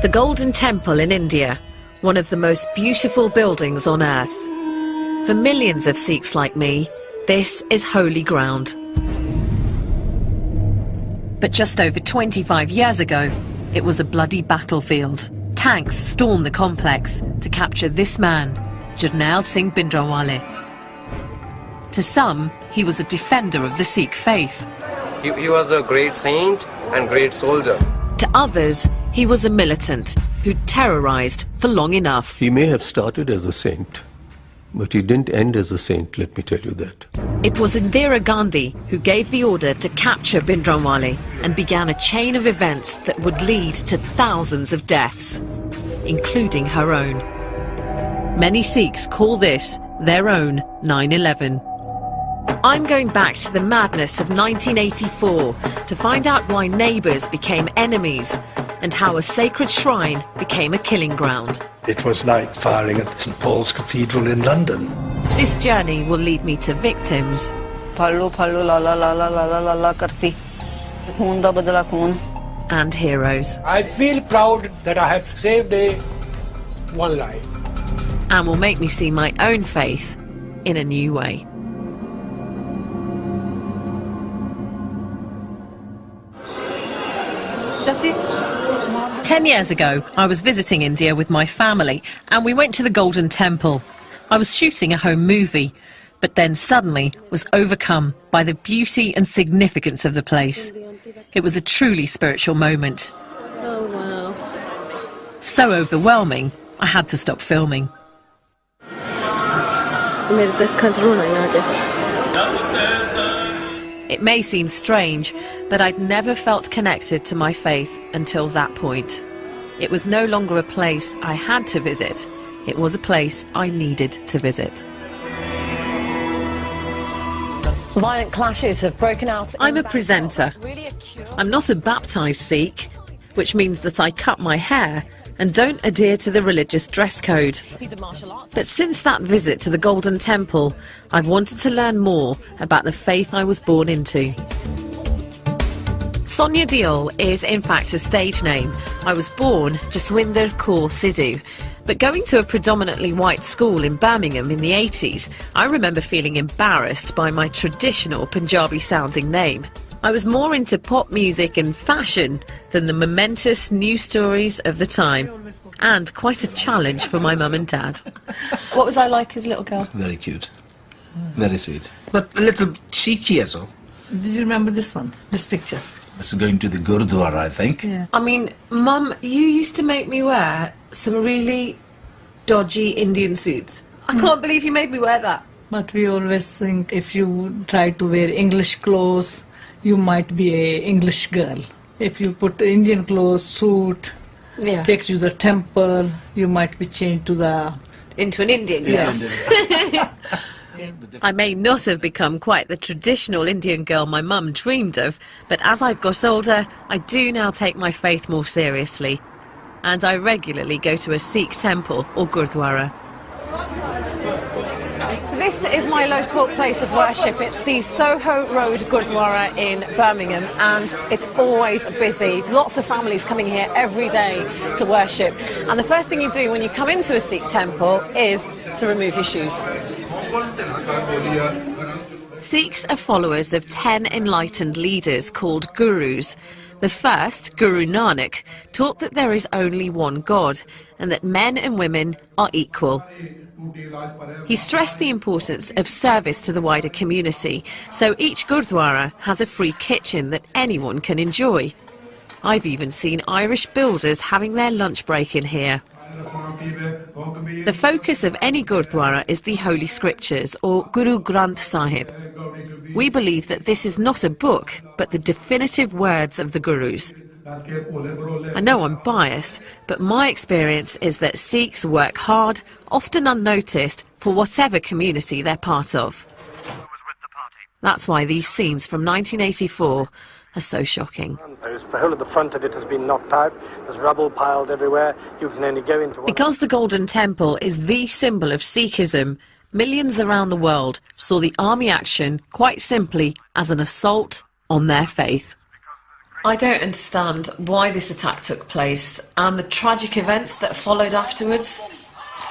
The Golden Temple in India, one of the most beautiful buildings on earth. For millions of Sikhs like me, this is holy ground. But just over 25 years ago, it was a bloody battlefield. Tanks stormed the complex to capture this man, Jarnail Singh Bhindranwale. To some, he was a defender of the Sikh faith. He was a great saint and great soldier. To others, he was a militant who'd terrorized for long enough. He may have started as a saint, but he didn't end as a saint, let me tell you that. It was Indira Gandhi who gave the order to capture Bhindranwale and began a chain of events that would lead to thousands of deaths, including her own. Many Sikhs call this their own 9/11. I'm going back to the madness of 1984 to find out why neighbours became enemies and how a sacred shrine became a killing ground. It was like firing at St Paul's Cathedral in London. This journey will lead me to victims and heroes. I feel proud that I have saved one life. And will make me see my own faith in a new way. Jesse? 10 years ago, I was visiting India with my family and we went to the Golden Temple. I was shooting a home movie, but then suddenly was overcome by the beauty and significance of the place. It was a truly spiritual moment. Oh, wow. So overwhelming, I had to stop filming. It may seem strange, but I'd never felt connected to my faith until that point. It was no longer a place I had to visit. It was a place I needed to visit. Violent clashes have broken out. I'm a presenter. I'm not a baptised Sikh, which means that I cut my hair and don't adhere to the religious dress code. But since that visit to the Golden Temple, I've wanted to learn more about the faith I was born into. Sonia Deol is in fact a stage name. I was born Jaswinder Kaur Sidhu, but going to a predominantly white school in Birmingham in the 80s, I remember feeling embarrassed by my traditional Punjabi-sounding name. I was more into pop music and fashion than the momentous news stories of the time, and quite a challenge for my mum and dad. What was I like as a little girl? Very cute. Very sweet. But a little cheeky as well. Did you remember this one, this picture? This is going to the Gurdwara, I think. Yeah. I mean, Mum, you used to make me wear some really dodgy Indian suits. I can't believe you made me wear that. But we always think if you try to wear English clothes, you might be a English girl. If you put Indian clothes, suit, takes you to the temple, you might be changed to the... Into an Indian girl. Yes. I may not have become quite the traditional Indian girl my mum dreamed of, but as I've got older, I do now take my faith more seriously. And I regularly go to a Sikh temple or Gurdwara. So this is my local place of worship. It's the Soho Road Gurdwara in Birmingham, and it's always busy. Lots of families coming here every day to worship. And the first thing you do when you come into a Sikh temple is to remove your shoes. Sikhs are followers of 10 enlightened leaders called gurus. The first, Guru Nanak, taught that there is only one God and that men and women are equal. He stressed the importance of service to the wider community, so each Gurdwara has a free kitchen that anyone can enjoy. I've even seen Irish builders having their lunch break in here. The focus of any Gurdwara is the Holy Scriptures, or Guru Granth Sahib. We believe that this is not a book, but the definitive words of the Gurus. I know I'm biased, but my experience is that Sikhs work hard, often unnoticed, for whatever community they're part of. That's why these scenes from 1984 are so shocking. The whole of the front of it has been knocked out. There's rubble piled everywhere. You can only go into one. Because the Golden Temple is the symbol of Sikhism, millions around the world saw the army action quite simply as an assault on their faith. I don't understand why this attack took place and the tragic events that followed afterwards.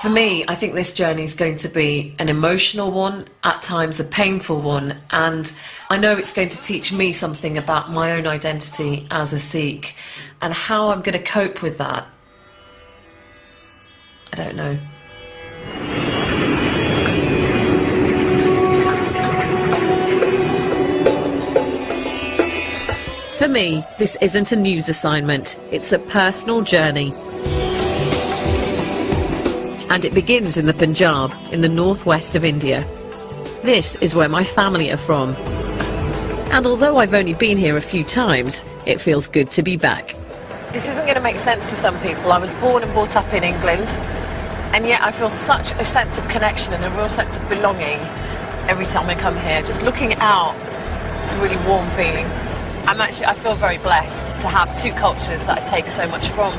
For me, I think this journey is going to be an emotional one, at times a painful one, and I know it's going to teach me something about my own identity as a Sikh and how I'm going to cope with that. I don't know. For me, this isn't a news assignment, it's a personal journey. And it begins in the Punjab, in the northwest of India. This is where my family are from. And although I've only been here a few times, it feels good to be back. This isn't going to make sense to some people. I was born and brought up in England, and yet I feel such a sense of connection and a real sense of belonging every time I come here. Just looking out, it's a really warm feeling. I feel very blessed to have two cultures that I take so much from.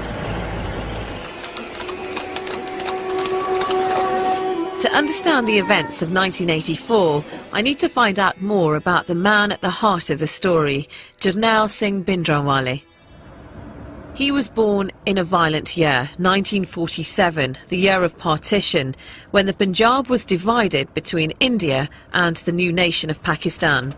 To understand the events of 1984, I need to find out more about the man at the heart of the story, Jarnail Singh Bhindranwale. He was born in a violent year, 1947, the year of partition, when the Punjab was divided between India and the new nation of Pakistan.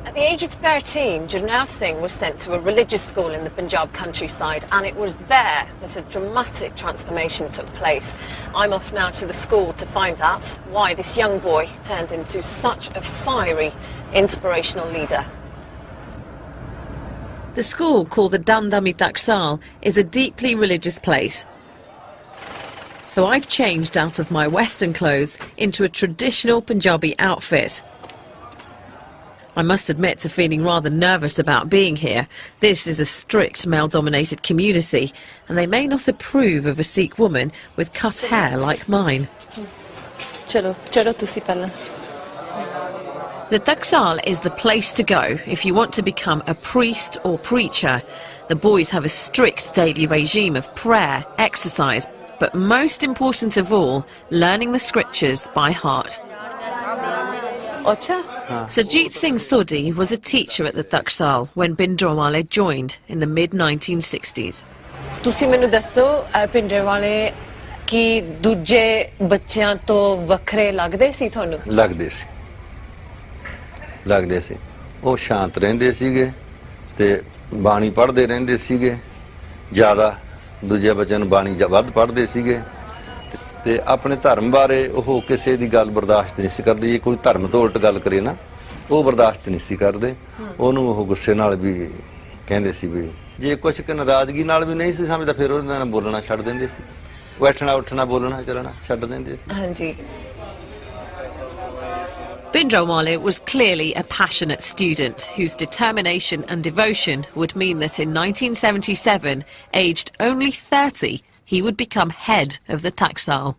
At the age of 13, Jarnail Singh was sent to a religious school in the Punjab countryside, and it was there that a dramatic transformation took place. I'm off now to the school to find out why this young boy turned into such a fiery, inspirational leader. The school, called the Dandami Taksal, is a deeply religious place. So I've changed out of my Western clothes into a traditional Punjabi outfit. I must admit to feeling rather nervous about being here. This is a strict male-dominated community, and they may not approve of a Sikh woman with cut hair like mine. The Taksal is the place to go if you want to become a priest or preacher. The boys have a strict daily regime of prayer, exercise, but most important of all, learning the scriptures by heart. Sarjeet Singh Sodhi was a teacher at the Taksal when Bhindranwale joined in the mid-1960s. ਤੁਸੀਂ ਮੈਨੂੰ ਦੱਸੋ ਭਿੰਡਰਾਂਵਾਲੇ ਕੀ ਦੂਜੇ ਬੱਚਿਆਂ ਤੋਂ ਵੱਖਰੇ ਲੱਗਦੇ ਸੀ ਤੁਹਾਨੂੰ? ਲੱਗਦੇ ਸੀ ਉਹ ਸ਼ਾਂਤ ਰਹਿੰਦੇ ਸੀਗੇ ਤੇ ਬਾਣੀ ਪੜ੍ਹਦੇ ਰਹਿੰਦੇ ਸੀਗੇ ਜ਼ਿਆਦਾ ਦੂਜੇ ਬੱਚਿਆਂ ਨੂੰ ਬਾਣੀ ਵੱਧ ਪੜ੍ਹਦੇ ਸੀਗੇ ਤੇ ਆਪਣੇ ਧਰਮ ਬਾਰੇ ਉਹ ਕਿਸੇ ਦੀ ਗੱਲ ਬਰਦਾਸ਼ਤ ਨਹੀਂ ਸੀ ਕਰਦੇ ਜੇ ਕੋਈ ਧਰਮ ਤੋਂ ਉਲਟ ਗੱਲ ਕਰੇ ਨਾ ਉਹ ਬਰਦਾਸ਼ਤ ਨਹੀਂ ਸੀ ਕਰਦੇ ਉਹਨੂੰ ਉਹ ਗੁੱਸੇ ਨਾਲ ਵੀ ਕਹਿੰਦੇ ਸੀ ਵੀ ਜੇ ਕੁਝ ਕਿ ਨਾਰਾਜ਼ਗੀ ਨਾਲ ਵੀ ਨਹੀਂ ਸੀ ਸਮਝਦਾ ਫਿਰ ਉਹਦੇ ਨਾਲ ਬੋਲਣਾ ਛੱਡ ਦਿੰਦੇ ਸੀ ਬੈਠਣਾ ਉੱਠਣਾ ਬੋਲਣਾ ਚੱਲਣਾ ਛੱਡ ਦਿੰਦੇ ਸੀ ਹਾਂਜੀ Bhindranwale was clearly a passionate student whose determination and devotion would mean that in 1977, aged only 30, he would become head of the Taksal.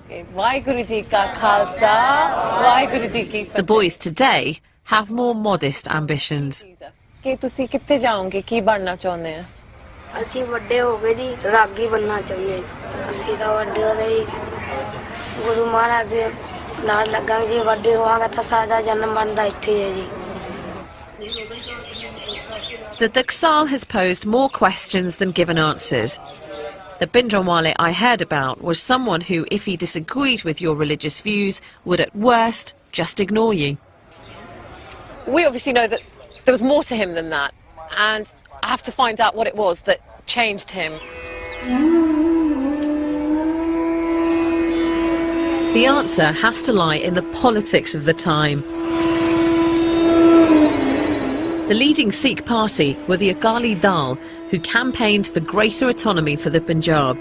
The boys today have more modest ambitions. The Taksal has posed more questions than given answers. The Bhindranwale I heard about was someone who, if he disagreed with your religious views, would at worst just ignore you. We obviously know that there was more to him than that, and I have to find out what it was that changed him. The answer has to lie in the politics of the time. The leading Sikh party were the Akali Dal, who campaigned for greater autonomy for the Punjab.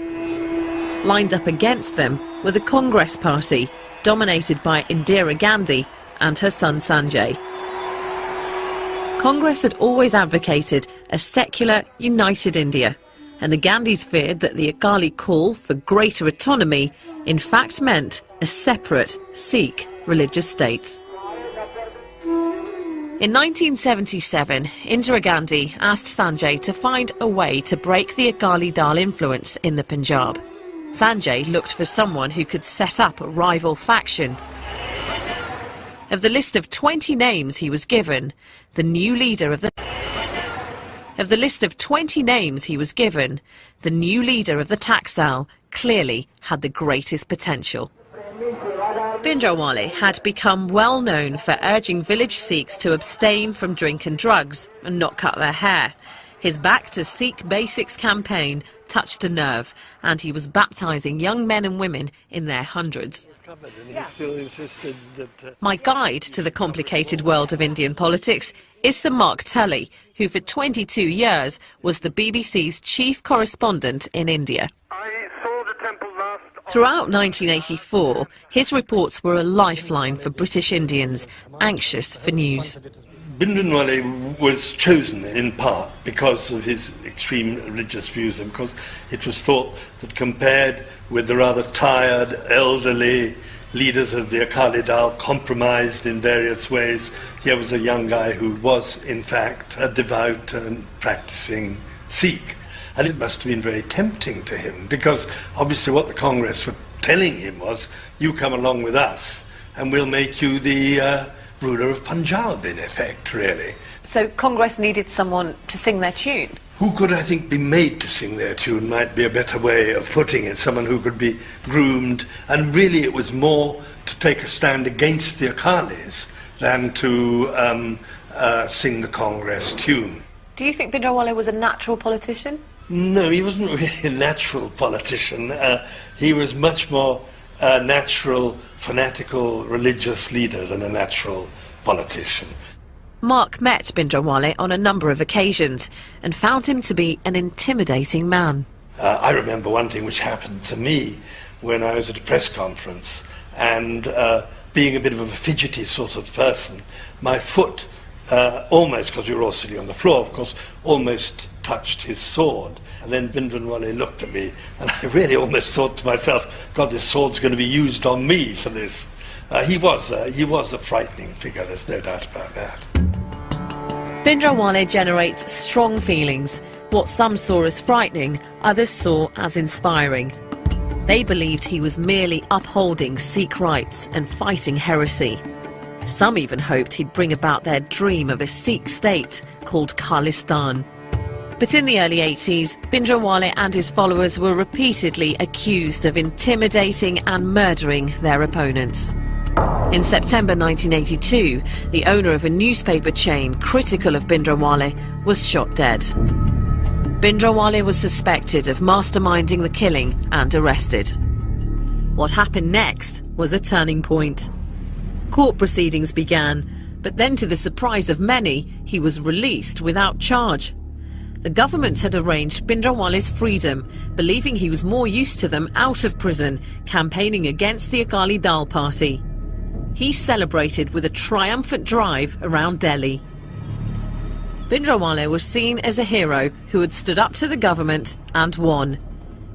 Lined up against them were the Congress Party, dominated by Indira Gandhi and her son Sanjay. Congress had always advocated a secular, united India, and the Gandhis feared that the Akali call for greater autonomy in fact meant a separate Sikh religious state. In 1977, Indira Gandhi asked Sanjay to find a way to break the Akali Dal influence in the Punjab. Sanjay looked for someone who could set up a rival faction. Of the list of 20 names he was given, the new leader of the Of the list of 20 names he was given, the new leader of the Taxal clearly had the greatest potential. Bhindranwale had become well known for urging village Sikhs to abstain from drink and drugs and not cut their hair. His Back to Sikh Basics campaign touched a nerve, and he was baptising young men and women in their hundreds. My guide to the complicated world of Indian politics is Sir Mark Tully, who for 22 years was the BBC's chief correspondent in India. Throughout 1984, his reports were a lifeline for British Indians, anxious for news. Bhindranwale was chosen in part because of his extreme religious views and because it was thought that compared with the rather tired, elderly leaders of the Akali Dal, compromised in various ways, here was a young guy who was, in fact, a devout and practicing Sikh. And it must have been very tempting to him, because obviously what the Congress were telling him was, you come along with us and we'll make you the ruler of Punjab, in effect, really. So Congress needed someone to sing their tune? Who could, I think, be made to sing their tune might be a better way of putting it. Someone who could be groomed. And really it was more to take a stand against the Akalis than to sing the Congress tune. Do you think Bhindranwale was a natural politician? No, he wasn't really a natural politician. He was much more a natural, fanatical, religious leader than a natural politician. Mark met Bhindranwale on a number of occasions and found him to be an intimidating man. I remember one thing which happened to me when I was at a press conference, and being a bit of a fidgety sort of person, my foot almost, because we were all sitting on the floor, of course, almost touched his sword. And then Bhindranwale looked at me, and I really almost thought to myself, God, this sword's going to be used on me for this. He was a frightening figure, there's no doubt about that. Bhindranwale generates strong feelings. What some saw as frightening, others saw as inspiring. They believed he was merely upholding Sikh rights and fighting heresy. Some even hoped he'd bring about their dream of a Sikh state called Khalistan. But in the early 80s, Bhindranwale and his followers were repeatedly accused of intimidating and murdering their opponents. In September 1982, the owner of a newspaper chain critical of Bhindranwale was shot dead. Bhindranwale was suspected of masterminding the killing and arrested. What happened next was a turning point. Court proceedings began, but then to the surprise of many, he was released without charge. The government had arranged Bhindranwale's freedom, believing he was more used to them out of prison, campaigning against the Akali Dal party. He celebrated with a triumphant drive around Delhi. Bhindranwale was seen as a hero who had stood up to the government and won.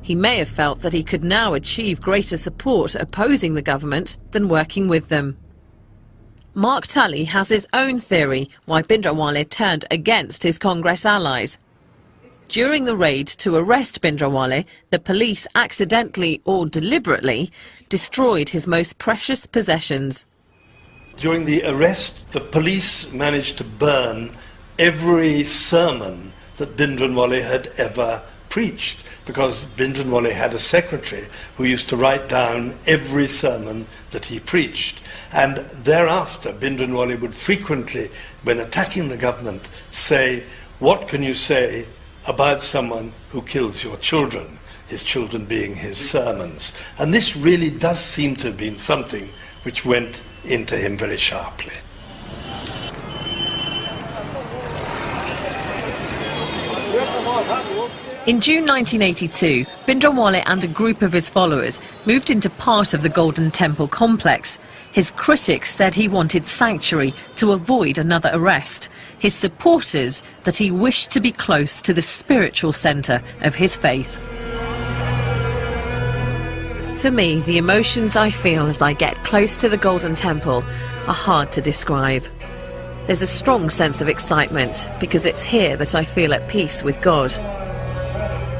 He may have felt that he could now achieve greater support opposing the government than working with them. Mark Tully has his own theory why Bhindranwale turned against his Congress allies. During the raid to arrest Bhindranwale, the police accidentally or deliberately destroyed his most precious possessions. During the arrest, the police managed to burn every sermon that Bhindranwale had ever preached, because Bhindranwale had a secretary who used to write down every sermon that he preached. And thereafter, Bhindranwale would frequently, when attacking the government, say, "What can you say about someone who kills your children?" His children being his sermons. And this really does seem to have been something which went into him very sharply. In June 1982, Bhindranwale and a group of his followers moved into part of the Golden Temple complex. His critics said he wanted sanctuary to avoid another arrest. His supporters that he wished to be close to the spiritual centre of his faith. For me, the emotions I feel as I get close to the Golden Temple are hard to describe. There's a strong sense of excitement because it's here that I feel at peace with God.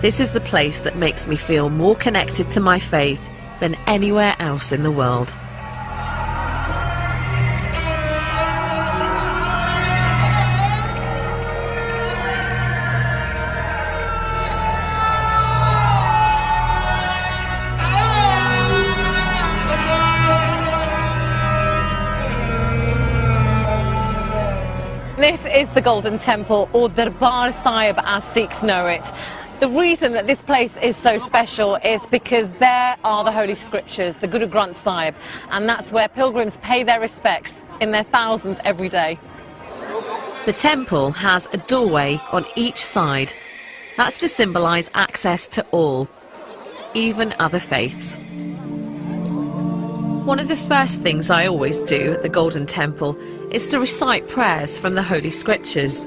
This is the place that makes me feel more connected to my faith than anywhere else in the world. is the Golden Temple, or Darbar Sahib as Sikhs know it. The reason that this place is so special is because there are the Holy Scriptures, the Guru Granth Sahib, and that's where pilgrims pay their respects in their thousands every day. The temple has a doorway on each side. That's to symbolise access to all, even other faiths. One of the first things I always do at the Golden Temple is to recite prayers from the Holy Scriptures.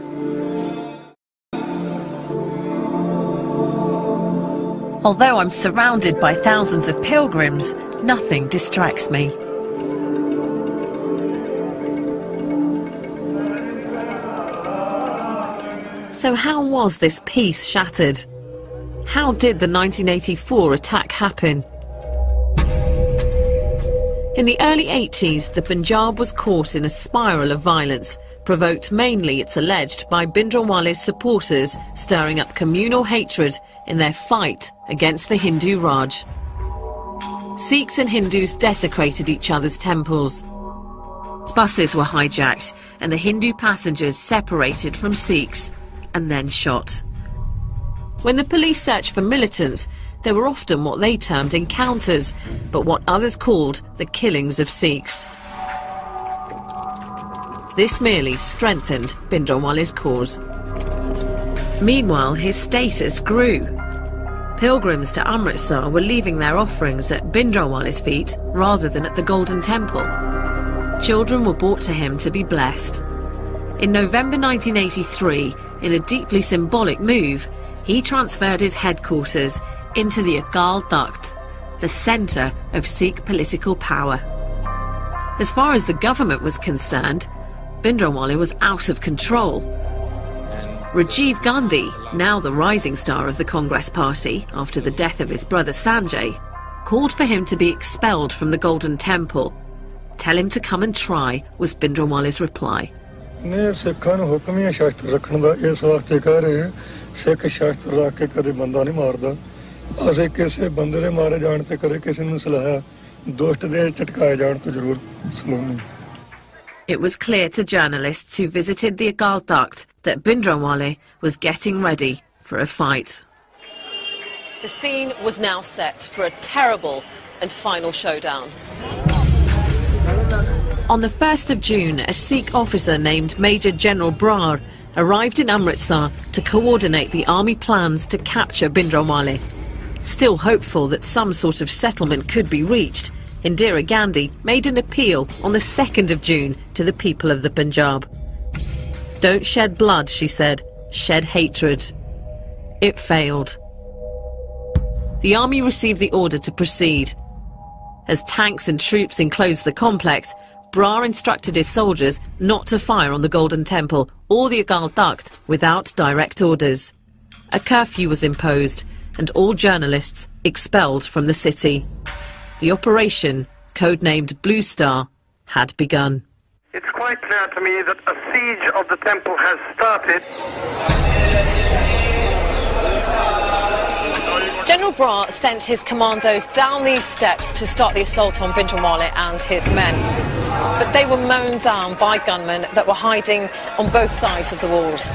Although I'm surrounded by thousands of pilgrims, nothing distracts me. So how was this peace shattered? How did the 1984 attack happen? In the early 80s, the Punjab was caught in a spiral of violence, provoked mainly, it's alleged, by Bhindranwale's supporters stirring up communal hatred in their fight against the Hindu Raj. Sikhs and Hindus desecrated each other's temples. Buses were hijacked and the Hindu passengers separated from Sikhs and then shot. When the police searched for militants, there were often what they termed encounters, but what others called the killings of Sikhs. This merely strengthened Bhindranwale's cause. Meanwhile, his status grew. Pilgrims to Amritsar were leaving their offerings at Bhindranwale's feet rather than at the Golden Temple. Children were brought to him to be blessed. In November 1983, in a deeply symbolic move, he transferred his headquarters into the Akal Takht, the centre of Sikh political power. As far as the government was concerned, Bhindranwale was out of control. Rajiv Gandhi, now the rising star of the Congress Party after the death of his brother Sanjay, called for him to be expelled from the Golden Temple. Tell him to come and try, was Bhindranwale's reply. It was clear to journalists who visited the Akal Takht that Bhindranwale was getting ready for a fight. The scene was now set for a terrible and final showdown. On the 1st of June, a Sikh officer named Major General Brar arrived in Amritsar to coordinate the army plans to capture Bhindranwale. Still hopeful that some sort of settlement could be reached, Indira Gandhi made an appeal on the 2nd of June to the people of the Punjab. Don't shed blood, she said, shed hatred. It failed. The army received the order to proceed. As tanks and troops enclosed the complex, Brar instructed his soldiers not to fire on the Golden Temple or the Akal Takht without direct orders. A curfew was imposed and all journalists expelled from the city. The operation, codenamed Blue Star, had begun. It's quite clear to me that a siege of the temple has started. General Brar sent his commandos down these steps to start the assault on Bhindranwale and his men. But they were mown down by gunmen that were hiding on both sides of the walls.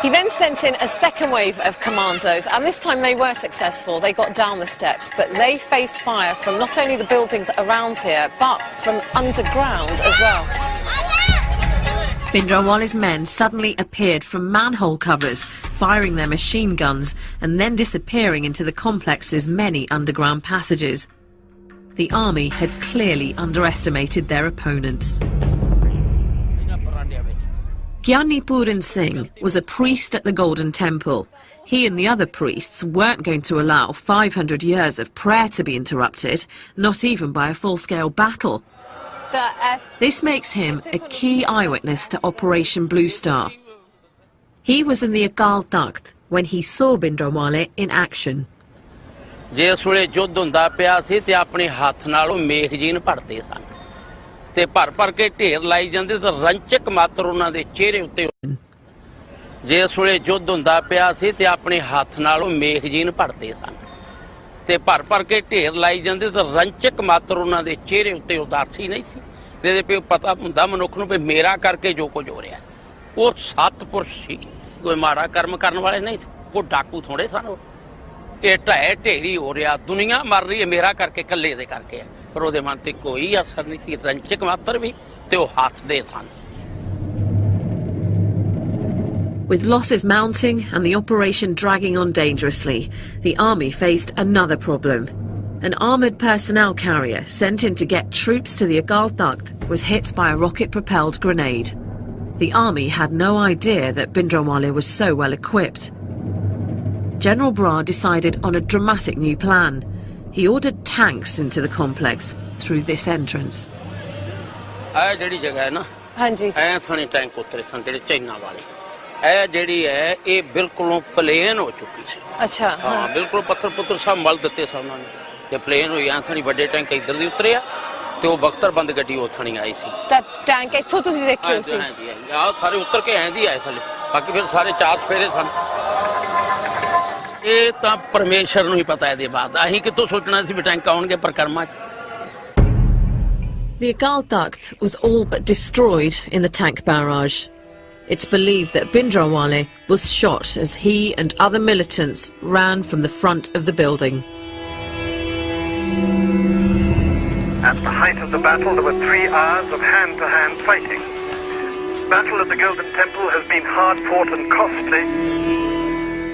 He then sent in a second wave of commandos, and this time they were successful. They got down the steps, but they faced fire from not only the buildings around here, but from underground as well. Bhindranwale's men suddenly appeared from manhole covers, firing their machine guns and then disappearing into the complex's many underground passages. The army had clearly underestimated their opponents. Gyani Puran Singh was a priest at the Golden Temple. He and the other priests weren't going to allow 500 years of prayer to be interrupted, not even by a full-scale battle. This makes him a key eyewitness to Operation Blue Star. He was in the Akal Takht when he saw Bhindranwale in action. ਜਿਸ ਵੇਲੇ ਯੁੱਧ ਹੁੰਦਾ ਪਿਆ ਸੀ ਤੇ ਆਪਣੇ ਹੱਥ ਨਾਲ ਉਹ ਮੇਖਜੀਨ ਭਰਦੇ ਸਨ ਤੇ ਭਰ ਭਰ ਕੇ ਢੇਰ ਲਾਈ ਜਾਂਦੇ ਤੇ ਰੰਚਕ ਮਾਤਰ ਉਹਨਾਂ ਦੇ ਚਿਹਰੇ ਉੱਤੇ ਜਿਸ ਵੇਲੇ ਯੁੱਧ ਹੁੰਦਾ ਪਿਆ ਸੀ ਤੇ ਆਪਣੇ ਹੱਥ ਨਾਲ ਉਹ ਮੇਖਜੀਨ ਭਰਦੇ ਸਨ ਤੇ ਭਰ ਭਰ ਕੇ ਢੇਰ ਲਾਈ ਜਾਂਦੇ ਤੇ ਰੰਚਕ ਮਾਤਰ ਉਹਨਾਂ ਦੇ ਚਿਹਰੇ ਉੱਤੇ ਉਦਾਸੀ ਨਹੀਂ ਸੀ ਇਹਦੇ पे ਪਤਾ ਹੁੰਦਾ ਮਨੁੱਖ ਨੂੰ ਵੀ ਮੇਰਾ ਕਰਕੇ ਜੋ ਕੁਝ ਹੋ ਰਿਹਾ। ਉਹ ਸਤਪੁਰਸ਼ ਸੀ, ਕੋਈ ਮਾੜਾ ਕਰਮ ਕਰਨ ਵਾਲੇ ਨਹੀਂ, ਉਹ ਡਾਕੂ ਥੋੜੇ ਸਨ। ਇਹ ਢਹਿ ਢੇਰੀ ਹੋ ਰਿਹਾ, ਦੁਨੀਆ ਮਰ ਰਹੀ ਹੈ ਮੇਰਾ ਕਰਕੇ, ਇਕੱਲੇ ਦੇ ਕਰਕੇ। ਪਰ ਉਹਦੇ ਮਨ ਤੇ ਕੋਈ ਅਸਰ ਨਹੀਂ ਸੀ, ਰੰਚਕ ਮਾਤਰ ਵੀ, ਤੇ ਉਹ ਹੱਸਦੇ ਸਨ। With losses mounting and the operation dragging on dangerously, the army faced another problem. An armoured personnel carrier sent in to get troops to the Agal Takht was hit by a rocket-propelled grenade. The army had no idea that Bhindranwale was so well equipped. General Brar decided on a dramatic new plan. He ordered tanks into the complex through this entrance. ਇਹ ਜਿਹੜੀ ਜਗ੍ਹਾ ਹੈ ਨਾ, ਹਾਂਜੀ, ਐ ਥਾਣੇ tank ਉਤਰੇ ਸਨ ਜਿਹੜੇ ਚਾਈਨਾ ਵਾਲੇ। ਇਹ ਜਿਹੜੀ ਹੈ ਇਹ ਬਿਲਕੁਲੋਂ ਪਲੇਨ ਹੋ ਚੁੱਕੀ ਸੀ। ਅੱਛਾ, ਹਾਂ, ਬਿਲਕੁਲ ਪੱਥਰ ਪੁੱਤਰ ਸਭ ਮਲ ਦਿੱਤੇ ਸਨ ਉਹਨਾਂ ਨੇ, ਤੇ ਪਲੇਨ ਹੋਈ। ਐ ਥਾਣੀ ਵੱਡੇ ਟੈਂਕ ਇੱਧਰ ਦੀ ਉਤਰੇ ਆ, ਤੇ ਉਹ ਬਖਤਰਬੰਦ ਗੱਡੀ ਉਹ ਥਾਣੀ ਆਈ ਸੀ। ਤਾਂ ਟੈਂਕ ਇੱਥੋਂ ਤੁਸੀਂ ਦੇਖਿਓ ਸੀ? ਹਾਂਜੀ, ਹਾਂਜੀ, ਆਹ ਸਾਰੇ ਉਤਰ ਕੇ ਐਂ ਦੀ ਆਏ ਥੱਲੇ, ਬਾਕੀ ਫਿਰ ਸਾਰੇ ਚਾਰ ਫੇਰੇ ਸਨ। ਇਹ ਤਾਂ ਪਰਮੇਸ਼ਰ ਨੂੰ ਹੀ ਪਤਾ ਇਹਦੇ ਬਾਅਦ, ਅਸੀਂ ਕਿੱਥੋਂ ਸੋਚਣਾ ਸੀ ਵੀ ਟੈਂਕ ਆਉਣਗੇ ਪਰਕਰਮਾ 'ਚ। The Agal Takht was all but destroyed in the tank barrage. It's believed that Bhindranwale was shot as he and other militants ran from the front of the building. At the height of the battle, there were 3 hours of hand-to-hand fighting. The battle at the Golden Temple has been hard-fought and costly.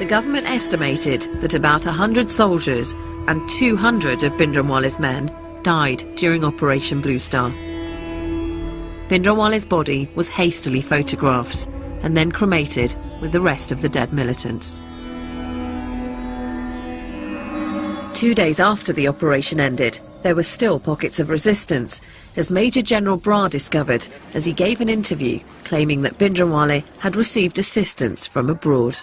The government estimated that about 100 soldiers and 200 of Bhindranwale's men died during Operation Blue Star. Bhindranwale's body was hastily photographed and then cremated with the rest of the dead militants. 2 days after the operation ended, there were still pockets of resistance, as Major General Brar discovered as he gave an interview claiming that Bhindranwale had received assistance from abroad.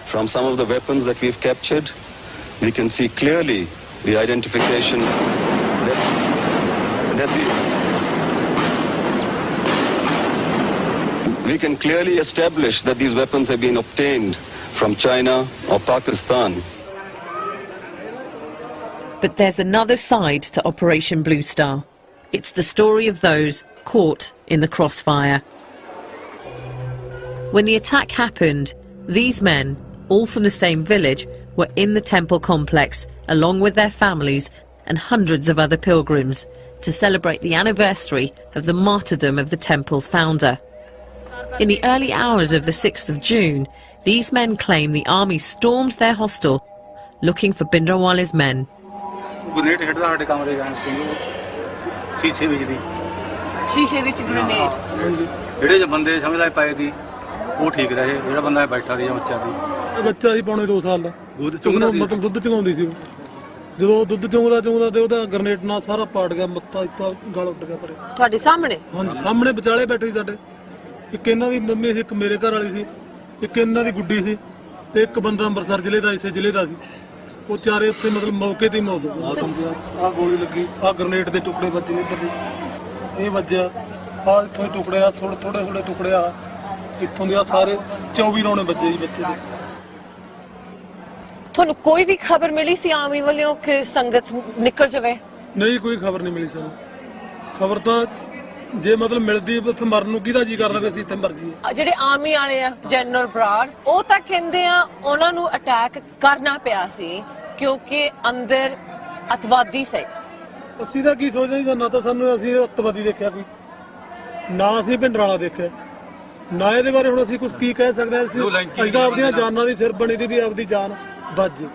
From some of the weapons that we've captured, we can see clearly the identification we can clearly establish that these weapons have been obtained from China or Pakistan. But there's another side to Operation Blue Star. It's the story of those caught in the crossfire. When the attack happened, these men, all from the same village, were in the temple complex along with their families and hundreds of other pilgrims to celebrate the anniversary of the martyrdom of the temple's founder. In the early hours of the 6th of June, these men claim the army stormed their hostel looking for Bhindranwale's men. Grenade hit the kamare gaans sheeshe vich di sheeshe vich grenade ਜਿਹੜੇ ਜੇ ਬੰਦੇ ਸਮਝ ਲੈ ਪਾਏ ਦੀ ਉਹ ਠੀਕ ਰਹੇ, ਜਿਹੜਾ ਬੰਦਾ ਬੈਠਾ ਰਿਹਾ ਬੱਚਾ ਸੀ ਪੌਣੇ 2 ਸਾਲ ਦਾ, ਮਤਲਬ ਦੁੱਧ ਚੁੰਗਾਉਂਦੀ ਸੀ। ਜਦੋਂ ਦੁੱਧ ਚੁੰਗਦਾ ਤੇ ਉਹਦਾ ਗ੍ਰਨੇਡ ਨਾਲ ਸਾਰਾ ਪਾੜ ਗਿਆ, ਮੱਥਾ ਇੱਥਾ ਗਲ ਉੱਡ ਗਿਆ ਪਰੇ। ਤੁਹਾਡੇ ਸਾਹਮਣੇ? ਹਾਂਜੀ, ਸਾਹਮਣੇ ਵਿਚਾਲੇ ਬੈਠੇ ਸੀ ਸਾਡੇ। ਇੱਕ ਇਹਨਾਂ ਦੀ ਮੰਮੀ ਸੀ, ਇੱਕ ਮੇਰੇ ਘਰ ਵਾਲੀ ਸੀ, ਇੱਕ ਇਹਨਾਂ ਦੀ ਗੁੱਡੀ ਸੀ, ਤੇ ਇੱਕ ਬੰਦਾ ਅੰਮ੍ਰਿਤਸਰ ਜ਼ਿਲ੍ਹੇ ਦਾ, ਇਸੇ ਜ਼ਿਲ੍ਹੇ ਦਾ ਸੀ। ਉਹ ਚਾਰੇ ਉੱਥੇ ਮਤਲਬ ਮੌਕੇ ਤੇ ਹੀ ਮੌਤ ਹੋ ਗਈ। ਆਹ ਗੋਲੀ ਲੱਗੀ, ਆਹ ਗ੍ਰਨੇਡ ਦੇ ਟੁਕੜੇ ਵੱਜੇ ਇੱਧਰ ਦੀ, ਇਹ ਵੱਜਿਆ, ਆਹ ਇੱਥੋਂ ਹੀ ਟੁਕੜੇ, ਆ ਥੋੜੇ ਟੁਕੜੇ, ਆ ਇੱਥੋਂ ਦੇ ਸਾਰੇ 24 ਰੌਣੇ ਵੱਜੇ ਜੀ ਬੱਚੇ ਦੇ। ਤੁਹਾਨੂੰ ਕੋਈ ਵੀ ਖਬਰ ਮਿਲੀ ਸੀ ਆਰਮੀ ਵੱਲੋਂ ਕਿ ਸੰਗਤ ਨਿਕਲ ਜਾਵੇ? ਨਹੀਂ, ਕੋਈ ਖਬਰ ਨਹੀਂ ਮਿਲੀ ਸਾਨੂੰ। ਖਬਰ ਤਾਂ ਜੇ ਮਤਲਬ ਮਿਲਦੀ ਉੱਥੇ ਮਰਨ ਨੂੰ ਕਿਹਦਾ ਜੀ ਕਰਦਾ ਵੀ ਅਸੀਂ ਇੱਥੇ ਮਰ ਜਾਈਏ। ਜਿਹੜੇ ਆਰਮੀ ਵਾਲੇ ਆ, ਜਨਰਲ ਬਰਾਰ, ਉਹ ਤਾਂ ਕਹਿੰਦੇ ਆ ਉਹਨਾਂ ਨੂੰ ਅਟੈਕ ਕਰਨਾ ਪਿਆ ਸੀ ਕਿਉਂਕਿ ਅੰਦਰ ਅਤਵਾਦੀ ਸੀ। ਅਸੀਂ ਤਾਂ ਕੀ ਸੋਚਦੇ ਸੀ, ਨਾ ਤਾਂ ਸਾਨੂੰ ਅਸੀਂ ਅਤਵਾਦੀ ਦੇਖਿਆ ਕੋਈ, ਨਾ ਅਸੀਂ ਭਿੰਡਰਾਲਾ ਦੇਖਿਆ, ਨਾ ਇਹਦੇ ਬਾਰੇ ਹੁਣ ਅਸੀਂ ਕੁਝ ਕੀ ਕਹਿ ਸਕਦੇ ਹਾਂ। ਅਸੀਂ ਤਾਂ ਆਪਣੀਆਂ ਜਾਨਾਂ ਦੀ ਸਿਰ ਬਣੀ ਦੀ ਵੀ ਆਪਦੀ ਜਾਨ ਬਚ ਜੇ।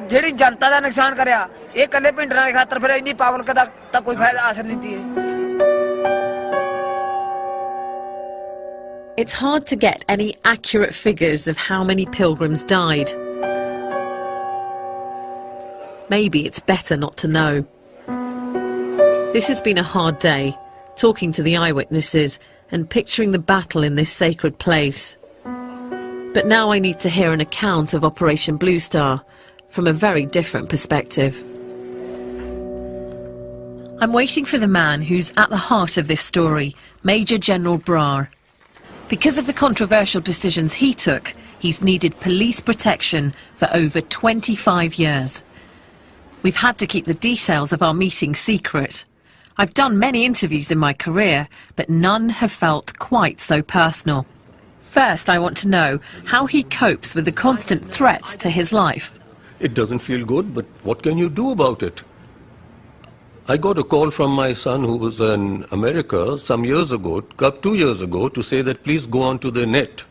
ਜਿਹੜੀ ਜਨਤਾ ਦਾ ਨੁਕਸਾਨ ਕਰਿਆ ਇਹ ਕੱਲੇ ਭਿੰਡਰਾਂ ਦੇ ਖਾਤਰ, ਫਿਰ ਇੰਨੀ ਪਬਲਿਕ ਦਾ ਤਾਂ ਕੋਈ ਫਾਇਦਾ ਹਾਸਲ ਨਹੀਂ ਦੀ। It's hard to get any accurate figures of how many pilgrims died. Maybe it's better not to know. This has been a hard day, talking to the eyewitnesses and picturing the battle in this sacred place. But now I need to hear an account of Operation Blue Star from a very different perspective. I'm waiting for the man who's at the heart of this story, Major General Brar. Because of the controversial decisions he took, he's needed police protection for over 25 years. We've had to keep the details of our meeting secret. I've done many interviews in my career, but none have felt quite so personal. First, I want to know how he copes with the constant threats to his life. It doesn't feel good, but what can you do about it? I got a call from my son who was in America some years ago, 2 years ago, to say that please go onto the net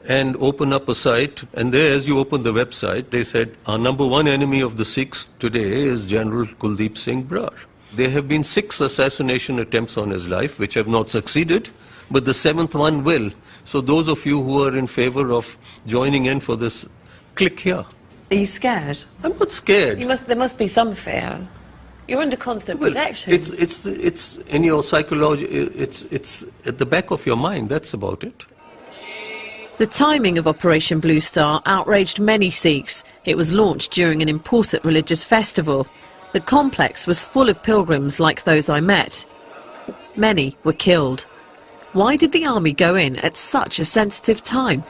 and open up a site. And there, as you open the website, they said, our number one enemy of the Sikhs today is General Kuldeep Singh Brar. There have been 6 assassination attempts on his life, which have not succeeded, but the 7th one will. So those of you who are in favor of joining in for this, click here. Are you scared? I'm not scared. There must be some fear. You're under constant protection. It's in your psychology, it's at the back of your mind, that's about it. The timing of Operation Blue Star outraged many Sikhs. It was launched during an important religious festival. The complex was full of pilgrims like those I met. Many were killed. Why did the army go in at such a sensitive time?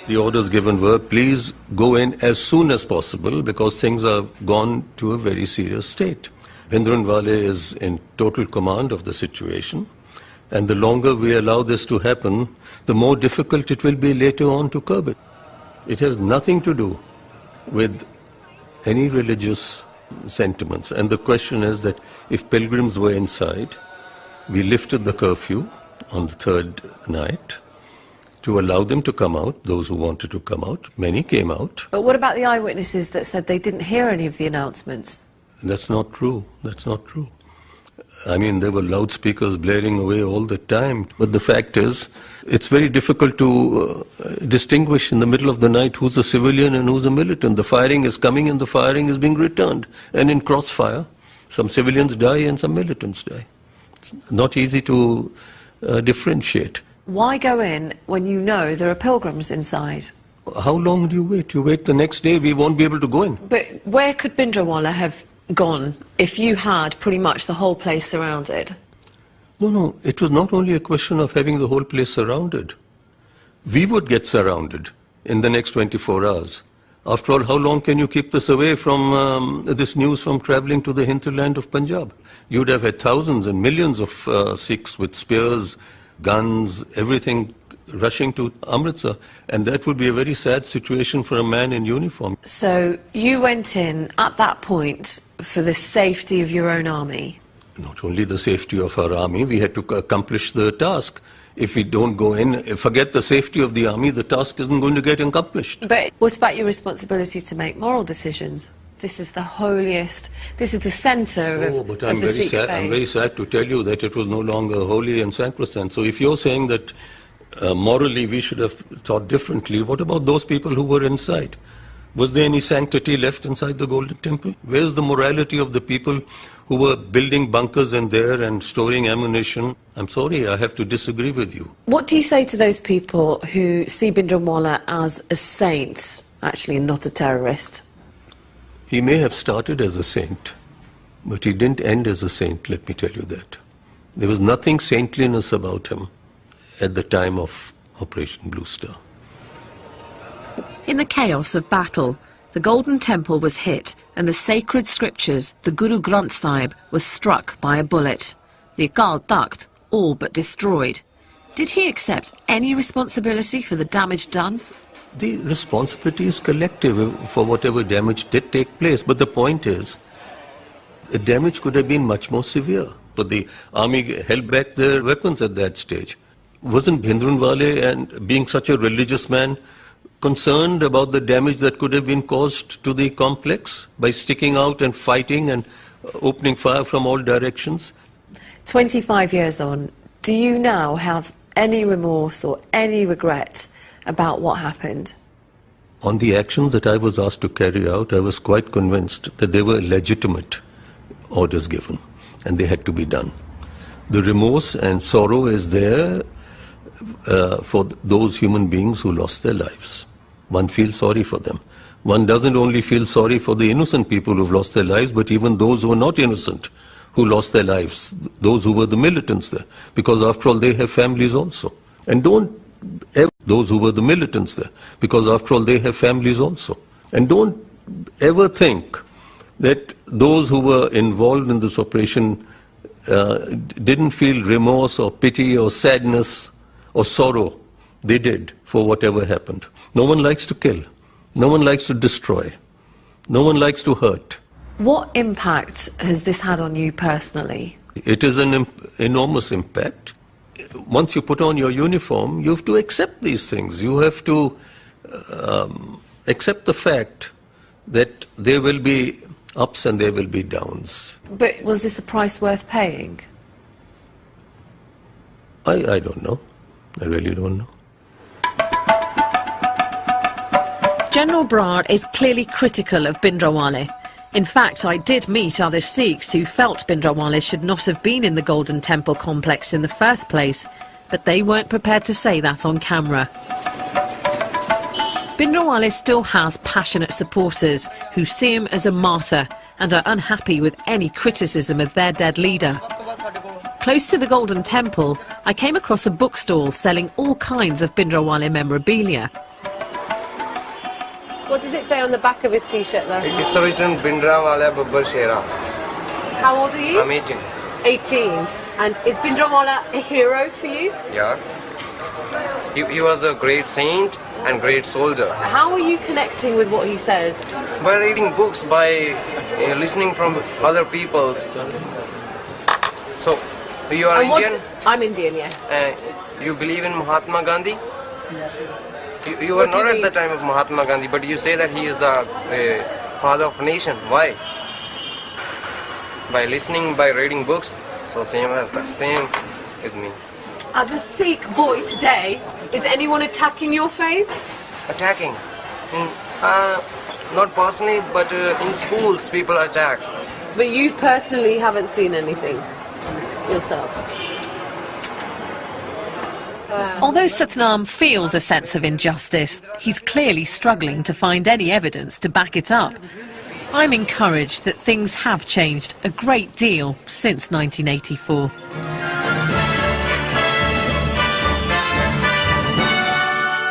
The orders given were, please go in as soon as possible because things have gone to a very serious state. Bhindranwale is in total command of the situation, and the longer we allow this to happen, the more difficult it will be later on to curb it. It has nothing to do with any religious sentiments. And the question is that if pilgrims were inside, we lifted the curfew on the 3rd night to allow them to come out, those who wanted to come out. Many came out. But what about the eyewitnesses that said they didn't hear any of the announcements? That's not true. That's not true. I mean, there were loudspeakers blaring away all the time. But the fact is, it's very difficult to distinguish in the middle of the night who's a civilian and who's a militant. The firing is coming and the firing is being returned. And in crossfire, some civilians die and some militants die. It's not easy to differentiate. Why go in when you know there are pilgrims inside? How long do you wait? You wait the next day, we won't be able to go in. But where could Bhindranwale have gone if you had pretty much the whole place surrounded? No, it was not only a question of having the whole place surrounded. We would get surrounded in the next 24 hours. After all, how long can you keep this away from this news from travelling to the hinterland of Punjab? You'd have had thousands and millions of Sikhs with spears, guns, everything rushing to Amritsar, and that would be a very sad situation for a man in uniform. So you went in at that point for the safety of your own army? Not only the safety of our army, we had to accomplish the task. If we don't go in, forget the safety of the army, the task isn't going to get accomplished. But what about your responsibility to make moral decisions? This is the holiest, this is the centre of but I'm very sad. I'm very sad to tell you that it was no longer holy and sacrosanct. So if you're saying that morally we should have thought differently, what about those people who were inside? Was there any sanctity left inside the Golden Temple? Where's the morality of the people who were building bunkers in there and storing ammunition? I'm sorry, I have to disagree with you. What do you say to those people who see Bhindranwale as a saint, actually, and not a terrorist? He may have started as a saint, but he didn't end as a saint, let me tell you that. There was nothing saintliness about him at the time of Operation Blue Star. In the chaos of battle, the Golden Temple was hit and the sacred scriptures, the Guru Granth Sahib, was struck by a bullet. The Akal Takht all but destroyed. Did he accept any responsibility for the damage done? The responsibility is collective for whatever damage did take place, but the point is, the damage could have been much more severe, but the army held back their weapons at that stage. Wasn't Bhindranwale, and being such a religious man, concerned about the damage that could have been caused to the complex by sticking out and fighting and opening fire from all directions? 25 years on, do you now have any remorse or any regret about what happened? On the actions that I was asked to carry out, I was quite convinced that they were legitimate orders given and they had to be done. The remorse and sorrow is there for those human beings who lost their lives. One feels sorry for them. One doesn't only feel sorry for the innocent people who've lost their lives, but even those who are not innocent, who lost their lives, those who were the militants there, because after all they have families also. And don't ever, those who were the militants there, because after all they have families also. And don't ever think that those who were involved in this operation didn't feel remorse or pity or sadness or sorrow. They did for whatever happened. No one likes to kill. No one likes to destroy. No one likes to hurt. What impact has this had on you personally? It is an enormous impact. Once you put on your uniform, you have to accept these things. You have to accept the fact that there will be ups and there will be downs. But was this a price worth paying? I don't know. I really don't know. General Brar is clearly critical of Bhindranwale. In fact, I did meet other Sikhs who felt Bhindranwale should not have been in the Golden Temple complex in the first place, but they weren't prepared to say that on camera. Bhindranwale still has passionate supporters who see him as a martyr and are unhappy with any criticism of their dead leader. Close to the Golden Temple, I came across a bookstall selling all kinds of Bhindranwale memorabilia. What does it say on the back of his t-shirt there? It's written Bhindranwale Babbar Shera. How old are you? I'm 18. 18. And is Bhindranwale a hero for you? Yeah. He was a great saint and great soldier. How are you connecting with what he says? By reading books, by listening from other people. So, you are Indian? I'm Indian, yes. You believe in Mahatma Gandhi? You were not at the time of Mahatma Gandhi, but you say that he is the father of a nation. Why? By listening, by reading books. So same with me. As a Sikh boy today, is anyone attacking your faith? Attacking? Not personally, but in schools people attack. But you personally haven't seen anything yourself? Although Satnam feels a sense of injustice, he's clearly struggling to find any evidence to back it up. I'm encouraged that things have changed a great deal since 1984.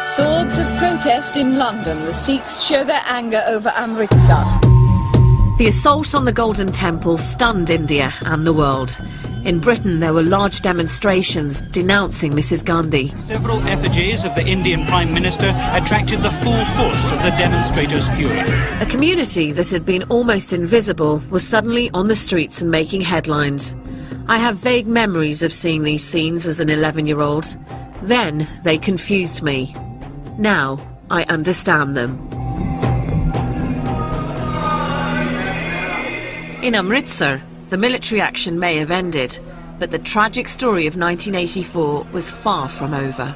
Swords of protest in London. The Sikhs show their anger over Amritsar. The assault on the Golden Temple stunned India and the world. In Britain, there were large demonstrations denouncing Mrs. Gandhi. Several effigies of the Indian Prime Minister attracted the full force of the demonstrators' fury. A community that had been almost invisible was suddenly on the streets and making headlines. I have vague memories of seeing these scenes as an 11-year-old. Then they confused me. Now I understand them. In Amritsar, the military action may have ended, but the tragic story of 1984 was far from over.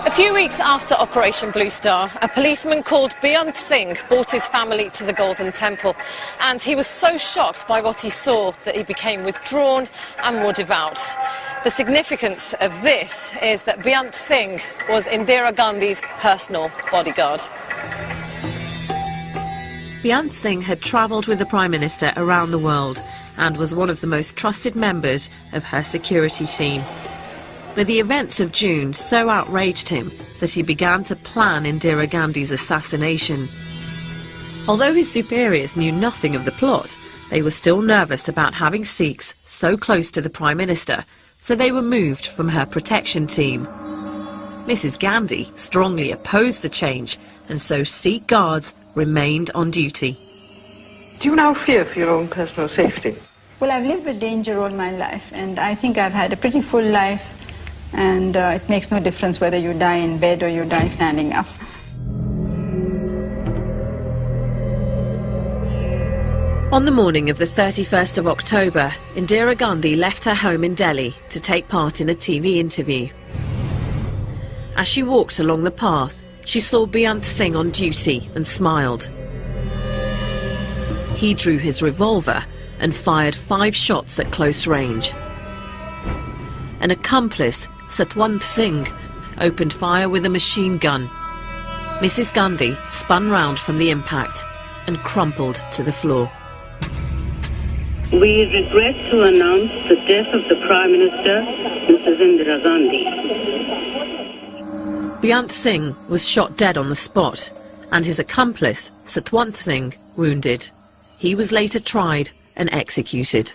A few weeks after Operation Blue Star, a policeman called Beyant Singh brought his family to the Golden Temple, and he was so shocked by what he saw that he became withdrawn and more devout. The significance of this is that Beyant Singh was Indira Gandhi's personal bodyguard. Beyant Singh had travelled with the Prime Minister around the world and was one of the most trusted members of her security team. But the events of June so outraged him that he began to plan Indira Gandhi's assassination. Although his superiors knew nothing of the plot, they were still nervous about having Sikhs so close to the Prime Minister, so they were moved from her protection team. Mrs. Gandhi strongly opposed the change, and so Sikh guards remained on duty. Do you now fear for your own personal safety? Well, I've lived with danger all my life, and I think I've had a pretty full life, and it makes no difference whether you die in bed or you die standing up. On the morning of the 31st of October, Indira Gandhi left her home in Delhi to take part in a TV interview. As she walked along the path, she saw Beyant Singh on duty and smiled. He drew his revolver and fired 5 shots at close range. An accomplice, Satwant Singh, opened fire with a machine gun. Mrs. Gandhi spun round from the impact and crumpled to the floor. We regret to announce the death of the Prime Minister, Mrs. Indira Gandhi. Beyant Singh was shot dead on the spot, and his accomplice, Satwant Singh, wounded. He was later tried and executed.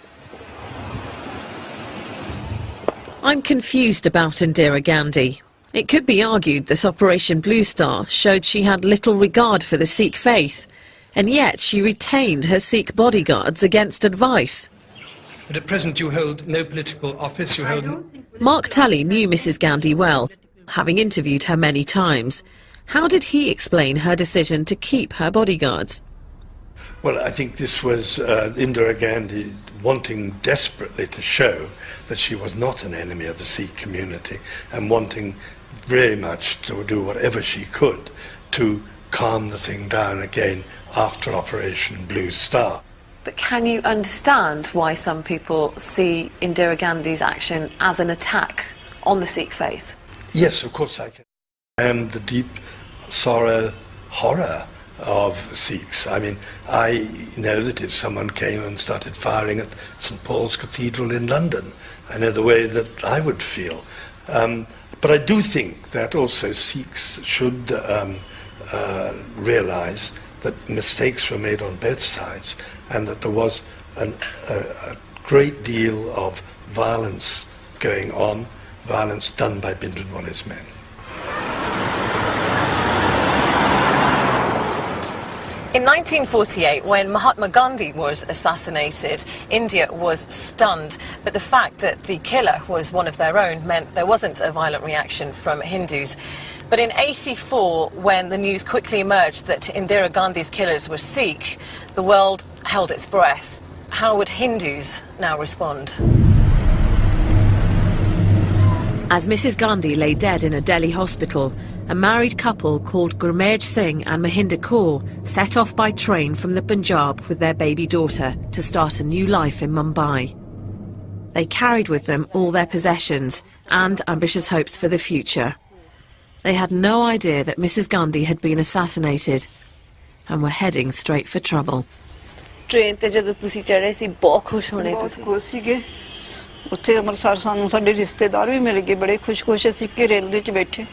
I'm confused about Indira Gandhi. It could be argued that Operation Blue Star showed she had little regard for the Sikh faith, and yet she retained her Sikh bodyguards against advice. But at present you hold no political office, you hold... Mark Tully knew Mrs Gandhi well, having interviewed her many times. How did he explain her decision to keep her bodyguards? Well, I think this was Indira Gandhi wanting desperately to show that she was not an enemy of the Sikh community and wanting very much to do whatever she could to calm the thing down again after Operation Blue Star. But can you understand why some people see Indira Gandhi's action as an attack on the Sikh faith? Yes, of course I can. And the deep sorrow, horror of Sikhs. I mean, I know that if someone came and started firing at St Paul's Cathedral in London, I know the way that I would feel. But I do think that also Sikhs should realise that mistakes were made on both sides and that there was a great deal of violence going on, violence done by Bhindranwale's men. In 1948, when Mahatma Gandhi was assassinated, India was stunned. But the fact that the killer was one of their own meant there wasn't a violent reaction from Hindus. But in '84, when the news quickly emerged that Indira Gandhi's killers were Sikh, the world held its breath. How would Hindus now respond? As Mrs Gandhi lay dead in a Delhi hospital, a married couple called Gurmej Singh and Mahinder Kaur set off by train from the Punjab with their baby daughter to start a new life in Mumbai. They carried with them all their possessions and ambitious hopes for the future. They had no idea that Mrs Gandhi had been assassinated and were heading straight for trouble. Train te jadon tusi chade si bahut khush hone बहुत खुश सीगे ਉੱਥੇ ਅੰਮ੍ਰਿਤਸਰ ਸਾਨੂੰ ਸਾਡੇ ਰਿਸ਼ਤੇਦਾਰ ਵੀ ਮਿਲ ਗਏ ਬੜੇ ਖੁਸ਼-ਖੁਸ਼ ਅਸੀਂ ਕਿ ਰੇਲਵੇ 'ਚ ਬੈਠੇ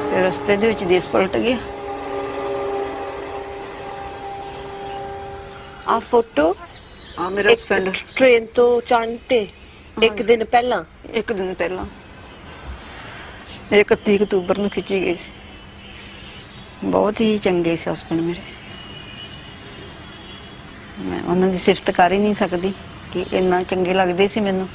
ਫਿਰ ਰਸਤੇ ਦੇ ਵਿੱਚ ਦੇਸ਼ ਪਲਟ ਗਿਆ ਆ ਫੋਟੋ ਆ ਮੇਰਾ ਹਸਬੈਂਡ ट्रेन तो चढ़ते एक दिन ਪਹਿਲਾਂ ਇੱਕ ਦਿਨ ਪਹਿਲਾਂ 31 ਅਕਤੂਬਰ ਨੂੰ ਖਿੱਚੀ ਗਈ ਸੀ ਬਹੁਤ ਹੀ ਚੰਗੇ ਸੀ ਹਸਬੈਂਡ ਮੇਰੇ ਮੈਂ ਉਹਨਾਂ ਦੀ ਸਿਫਤ ਕਰ ਹੀ ਨਹੀਂ ਸਕਦੀ ਕਿ ਇੰਨਾ ਚੰਗੇ ਲੱਗਦੇ ਸੀ ਮੈਨੂੰ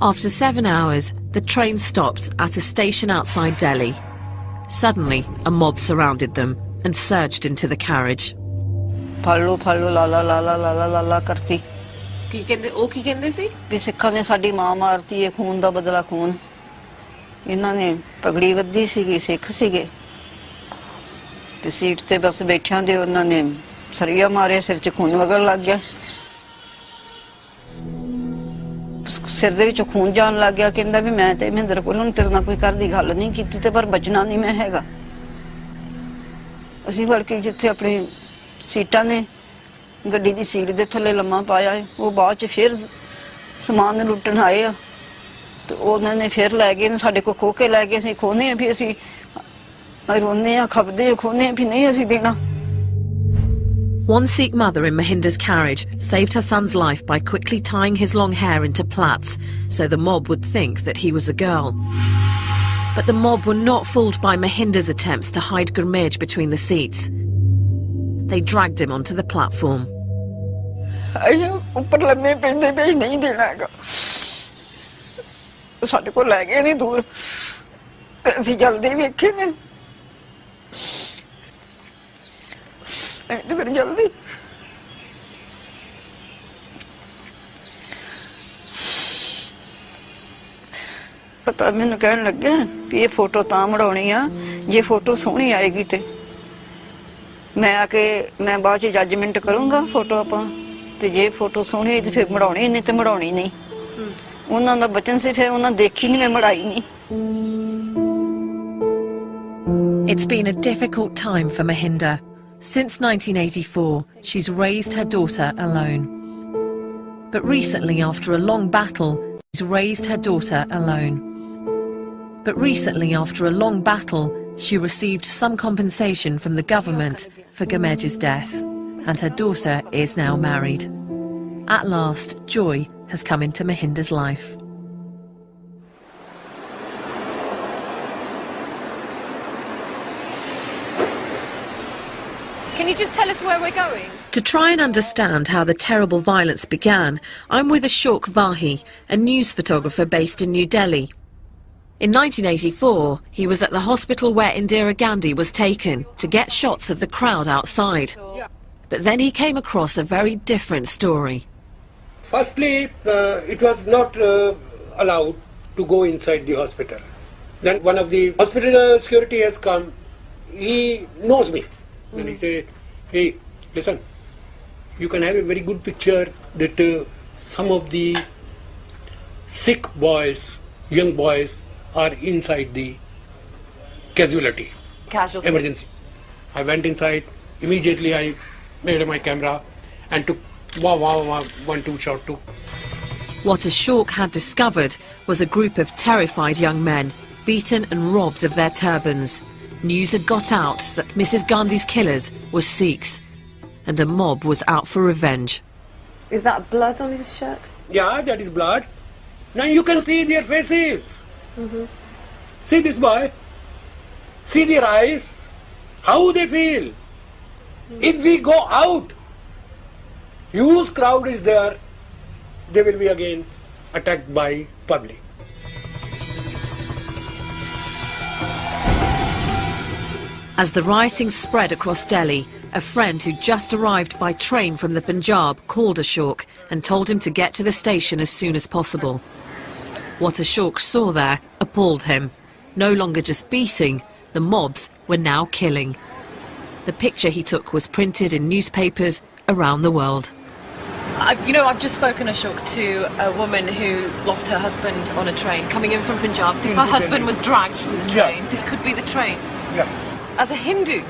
After 7 hours, the train stopped at a station outside Delhi. Suddenly, a mob surrounded them and surged into the carriage. Follow ਲਾ ਲਾ ਕਰਤੀ ਕੀ ਕਹਿੰਦੇ ਸੀ ਵੀ ਸਿੱਖਾਂ ਨੇ ਸਾਡੀ ਮਾਂ ਮਾਰਤੀ ਹੈ ਖੂਨ ਦਾ ਬਦਲਾ ਖੂਨ ਇਹਨਾਂ ਨੇ ਪਗੜੀ ਵੱਧੀ ਸੀਗੀ ਸਿੱਖ ਸੀਗੇ ਤੇ ਸੀਟ ਤੇ ਬਸ ਬੈਠਿਆਂ ਦੇ ਉਹਨਾਂ ਨੇ ਸਰੀਆ ਮਾਰਿਆ ਸਿਰ 'ਚ ਖੂਨ ਵਗਣ ਲੱਗ ਗਿਆ ਸਿਰ ਦੇ ਵਿੱਚੋਂ ਖੂਨ ਜਾਣ ਲੱਗ ਗਿਆ ਕਹਿੰਦਾ ਵੀ ਮੈਂ ਤੇ ਮਹਿੰਦਰ ਕੋਲ ਹੁਣ ਤੇਰੇ ਨਾਲ ਕੋਈ ਘਰ ਦੀ ਗੱਲ ਨਹੀਂ ਕੀਤੀ ਤੇ ਪਰ ਬਚਣਾ ਨਹੀਂ ਮੈਂ ਹੈਗਾ ਅਸੀਂ ਵੜ ਕੇ ਜਿੱਥੇ ਆਪਣੀ ਸੀਟਾਂ ਨੇ ਗੱਡੀ ਦੀ ਸੀਟ ਦੇ ਥੱਲੇ ਲੰਮਾ ਪਾਇਆ ਉਹ ਬਾਅਦ 'ਚ ਫਿਰ ਸਮਾਨ ਲੁੱਟਣ ਆਏ ਆ ਤੇ ਉਹਨਾਂ ਨੇ ਫਿਰ ਲੈ ਗਏ ਸਾਡੇ ਕੋਲ ਖੋ ਕੇ ਲੈ ਗਏ ਅਸੀਂ ਖੋਨੇ ਆ ਵੀ ਅਸੀਂ ਰੋਨੇ ਆ ਖਪਦੇ ਆ ਖੋਨੇ ਆ ਵੀ ਨਹੀਂ ਅਸੀਂ ਦੇਣਾ One Sikh mother in Mahinder's carriage saved her son's life by quickly tying his long hair into plaits so the mob would think that he was a girl. But the mob were not fooled by Mahinder's attempts to hide Gurmej between the seats. They dragged him onto the platform. ਉੱਪਰ ਲੰਮੇ ਪੈਂਦੇ ਪਏ ਨਹੀਂ ਦੇਣਾ ਹੈਗਾ ਸਾਡੇ ਕੋਲ ਲੈ ਗਏ ਨਹੀਂ ਦੂਰ ਅਸੀਂ ਜਲਦੀ ਵੇਖੇ ਨੇ ਤੇ ਫਿਰ ਜਲਦੀ ਪਤਾ ਮੈਨੂੰ ਕਹਿਣ ਲੱਗਿਆ ਵੀ ਇਹ ਫੋਟੋ ਤਾਂ ਮੜਾਉਣੀ ਆ ਜੇ ਫੋਟੋ ਸੋਹਣੀ ਆਏਗੀ ਤੇ ਮੈਂ ਆ ਕੇ ਮੈਂ ਬਾਅਦ ਚ ਜੱਜਮੈਂਟ ਕਰੂੰਗਾ ਫੋਟੋ ਆਪਾਂ ਤੇ ਜੇ ਫੋਟੋ ਸੋਹਣੀ ਹੋਈ ਤੇ ਫਿਰ ਮੜਾਉਣੀ ਨਹੀਂ ਤੇ ਮੜਾਉਣੀ ਨਹੀਂ ਉਹਨਾਂ ਦਾ ਬਚਨ ਸੀ ਫਿਰ ਉਹਨਾਂ ਦੇਖੀ ਨਹੀਂ ਮੈਂ ਮੜਾਈ ਨਹੀਂ It's been a difficult time for Mahinder. Since 1984, she's raised her daughter alone. But recently, after a long battle, she received some compensation from the government for Gurmej's death. and her daughter is now married. At last, joy has come into Mahinder's life. Can you just tell us where we're going? To try and understand how the terrible violence began, I'm with Ashok Vahi, a news photographer based in New Delhi. In 1984, he was at the hospital where Indira Gandhi was taken to get shots of the crowd outside. But then he came across a very different story. Firstly, it was not allowed to go inside the hospital. Then one of the hospital security has come. He knows me. Then he said, hey, listen, you can have a very good picture that some of the sick boys, young boys, are inside the casualty. Emergency. I went inside, immediately I made my camera and took 1-2 shot too. What Ashok had discovered was a group of terrified young men, beaten and robbed of their turbans. News had got out that Mrs. Gandhi's killers were Sikhs, and a mob was out for revenge. Is that blood on his shirt? Yeah, that is blood. Now you can see their faces. See this boy. See their eyes. How they feel. If we go out, huge crowd is there, they will be again attacked by public. As the rioting spread across Delhi, a friend who just arrived by train from the Punjab called Ashok and told him to get to the station as soon as possible. What Ashok saw there appalled him. No longer just beating, the mobs were now killing. The picture he took was printed in newspapers around the world. I've just spoken, Ashok, to a woman who lost her husband on a train coming in from Punjab. Her husband was dragged from the train. This could be the train. Yeah. As a Hindu,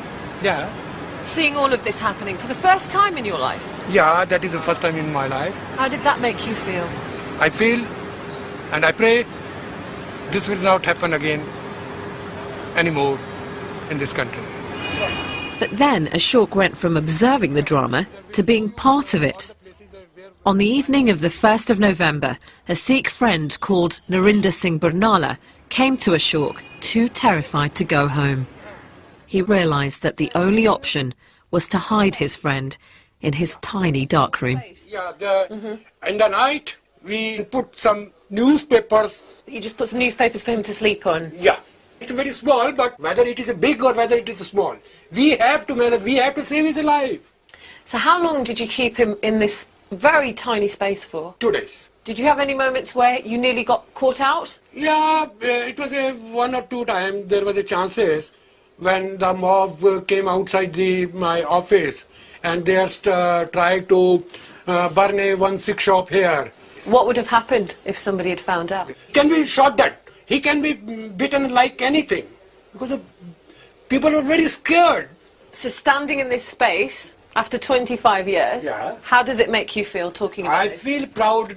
seeing all of this happening for the first time in your life. Yeah, that is the first time in my life. How did that make you feel? I feel and I pray this will not happen again anymore in this country. But then Ashok went from observing the drama to being part of it. On the evening of the 1st of November, a Sikh friend called Narinder Singh Barnala came to Ashok, too terrified to go home. He realised that the only option was to hide his friend in his tiny dark room. Yeah, in the night we put some newspapers. You just put some newspapers for him to sleep on? Yeah. It's very small, but whether it is a big or whether it is a small, we have to manage, we have to save his life. So how long did you keep him in this very tiny space for? 2 days. Did you have any moments where you nearly got caught out? Yeah, it was a 1 or 2 times there was a chances when the mob came outside my office and they tried to burn one Sikh shop here. What would have happened if somebody had found out? Can be shot dead. He can be beaten like anything because people were very scared. So standing in this space after 25 years, how does it make you feel talking about it? I feel proud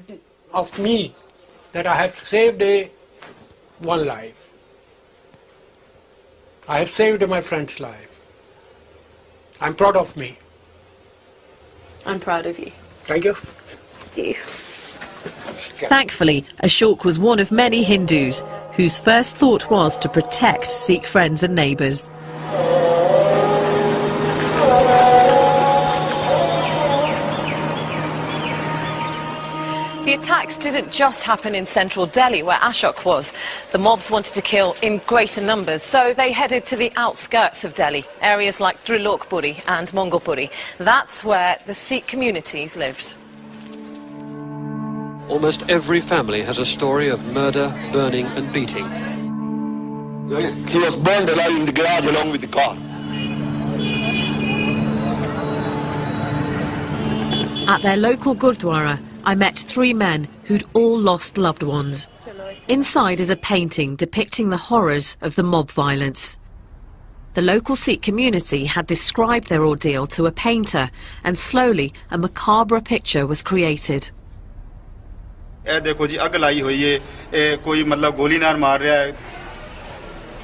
of me that I have saved one life. I have saved my friend's life. I'm proud of me. I'm proud of you. Thank you. Thank you. Thankfully, Ashok was one of many Hindus whose first thought was to protect Sikh friends and neighbours. The attacks didn't just happen in central Delhi, where Ashok was. The mobs wanted to kill in greater numbers, so they headed to the outskirts of Delhi, areas like Trilokpuri and Mongolpuri. That's where the Sikh communities lived. Almost every family has a story of murder, burning and beating. He was burned alive in the garage along with the car. At their local Gurdwara, I met 3 men who'd all lost loved ones. Inside is a painting depicting the horrors of the mob violence. The local Sikh community had described their ordeal to a painter, and slowly a macabre picture was created.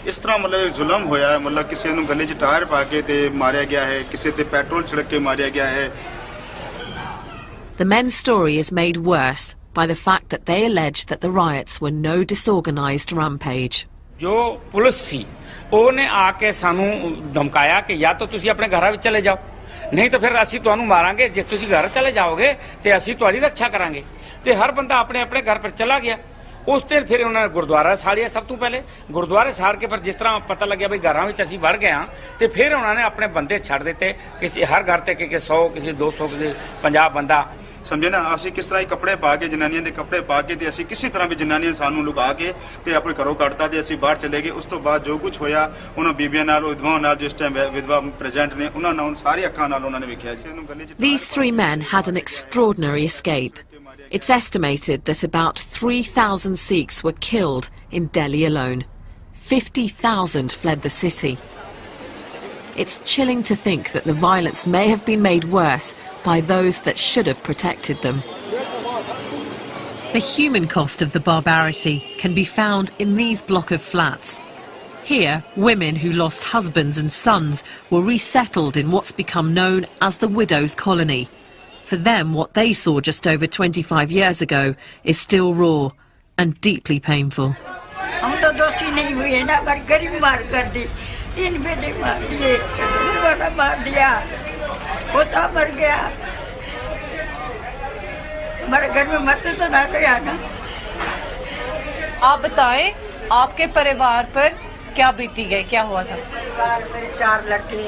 ਇਸ ਤਰ੍ਹਾਂ ਮਤਲਬ ਜ਼ੁਲਮ ਹੋਇਆ ਹੈ ਮਤਲਬ ਕਿਸੇ ਨੂੰ ਗਲੇ 'ਚ ਟਾਇਰ ਪਾ ਕੇ ਤੇ ਮਾਰਿਆ ਗਿਆ ਹੈ ਕਿਸੇ ਤੇ ਪੈਟਰੋਲ ਛਿੜਕ ਕੇ ਮਾਰਿਆ ਗਿਆ ਹੈ The men's story is made worse by the fact that they allege that the riots were no disorganized rampage. ਜੋ ਪੁਲਿਸ ਸੀ ਉਹਨੇ ਆ ਕੇ ਸਾਨੂੰ ਧਮਕਾਇਆ ਕਿ ਜਾਂ ਤਾਂ ਤੁਸੀਂ ਆਪਣੇ ਘਰਾਂ ਵਿੱਚ ਚਲੇ ਜਾਓ ਨਹੀਂ ਤਾਂ ਫਿਰ ਅਸੀਂ ਤੁਹਾਨੂੰ ਮਾਰਾਂਗੇ ਜੇ ਤੁਸੀਂ ਘਰ ਚਲੇ ਜਾਓਗੇ ਤੇ ਅਸੀਂ ਤੁਹਾਡੀ ਰੱਖਿਆ ਕਰਾਂਗੇ ਤੇ ਹਰ ਬੰਦਾ ਆਪਣੇ ਆਪਣੇ ਘਰ ਪਰ ਚਲਾ ਗਿਆ ਉਸ ਦਿਨ ਫਿਰ ਉਹਨਾਂ ਨੇ ਗੁਰਦੁਆਰਾ ਸਾੜਿਆ ਸਭ ਤੋਂ ਪਹਿਲੇ ਗੁਰਦੁਆਰੇ ਸਾੜ ਕੇ ਪਰ ਜਿਸ ਤਰ੍ਹਾਂ ਪਤਾ ਲੱਗਿਆ ਬਈ ਘਰਾਂ ਵਿੱਚ ਅਸੀਂ ਵੜ ਗਏ ਹਾਂ ਤੇ ਫਿਰ ਉਹਨਾਂ ਨੇ ਆਪਣੇ ਬੰਦੇ ਛੱਡ ਦਿੱਤੇ ਕਿਸੇ ਹਰ ਘਰ ਤੇ ਕਿ 100 ਕਿਸੇ 200 ਕਿਸੇ 50 ਬੰਦਾ ਸਮਝੇ ਨਾ ਅਸੀਂ ਕਿਸ ਤਰ੍ਹਾਂ ਹੀ ਕੱਪੜੇ ਪਾ ਕੇ ਜਨਾਨੀਆਂ ਦੇ ਕੱਪੜੇ ਪਾ ਕੇ ਤੇ ਅਸੀਂ ਕਿਸੇ ਤਰ੍ਹਾਂ ਵੀ ਜਨਾਨੀਆਂ ਸਾਨੂੰ ਲੁਕਾ ਕੇ ਤੇ ਆਪਣੇ ਘਰੋਂ ਕੱਢਤਾ ਤੇ ਅਸੀਂ ਬਾਹਰ ਚਲੇ ਗਏ ਉਸ ਤੋਂ ਬਾਅਦ ਜੋ ਕੁਝ ਹੋਇਆ ਉਹਨਾਂ ਬੀਬੀਆਂ ਨਾਲ ਵਿਧਵਾਵਾਂ ਨਾਲ ਜਿਸ ਟਾਈਮ ਵਿਧਵਾ ਪ੍ਰੈਜ਼ੈਂਟ ਨੇ ਉਹਨਾਂ ਨਾਲ ਸਾਰੀ ਅੱਖਾਂ ਨਾਲ ਉਹਨਾਂ ਨੇ ਵੇਖਿਆ ਸੀ ਇਹਨੂੰ ਗੱਲੇ 'ਚ These three men had an extraordinary escape. It's estimated that about 3,000 Sikhs were killed in Delhi alone. 50,000 fled the city. It's chilling to think that the violence may have been made worse by those that should have protected them. The human cost of the barbarity can be found in these block of flats. Here, women who lost husbands and sons were resettled in what's become known as the Widows' Colony. For them, what they saw just over 25 years ago is still raw and deeply painful. हम तो दोषी नहीं हुए ना पर गरीब मार कर दी 3 बेटे मार दिए बड़ा मार दिया पोता मर गया हमारे घर में मरते तो ना गया ना आप बताएं आपके परिवार पर क्या बीती गई क्या हुआ था मेरे 4 लड़के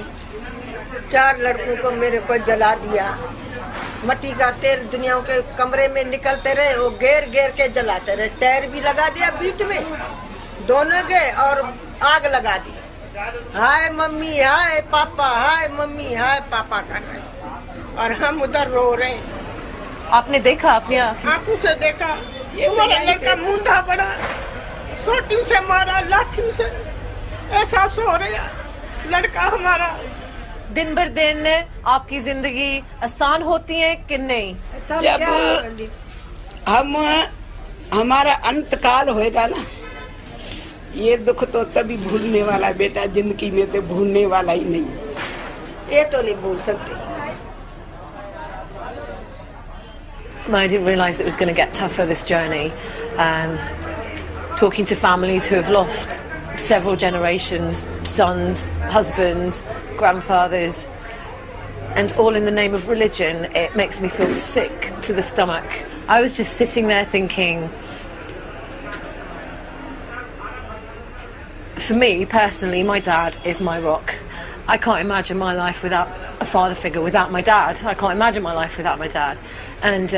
4 लड़कों को मेरे को जला दिया मट्टी का तेल दुनिया के कमरे में निकलते रहे वो घेर घेर के जलाते रहे टायर भी लगा दिया बीच में दोनों के और आग लगा दी हाय मम्मी हाय पापा हाय मम्मी हाय पापा कर रहे और हम उधर रो रहे आपने देखा अपनी आंखों से देखा ये वाला लड़का मुंडा बड़ा सोटी से मारा लाठी से ऐसा सो रहा लड़का हमारा दिन भर दिन आपकी जिंदगी आसान होती है कि नहीं जब हम हमारा अंतकाल होएगा ना ये दुख तो तभी भूलने वाला बेटा जिंदगी में तो भूलने वाला ही नहीं ये तो नहीं भूल सकते I didn't realise it was going to get tougher this journey. Talking to families who have lost several generations, sons, husbands, grandfathers, and all in the name of religion, it makes me feel sick to the stomach. I was just sitting there thinking, for me personally, my dad is my rock. I can't imagine my life without a father figure, without my dad. I can't imagine my life without my dad. And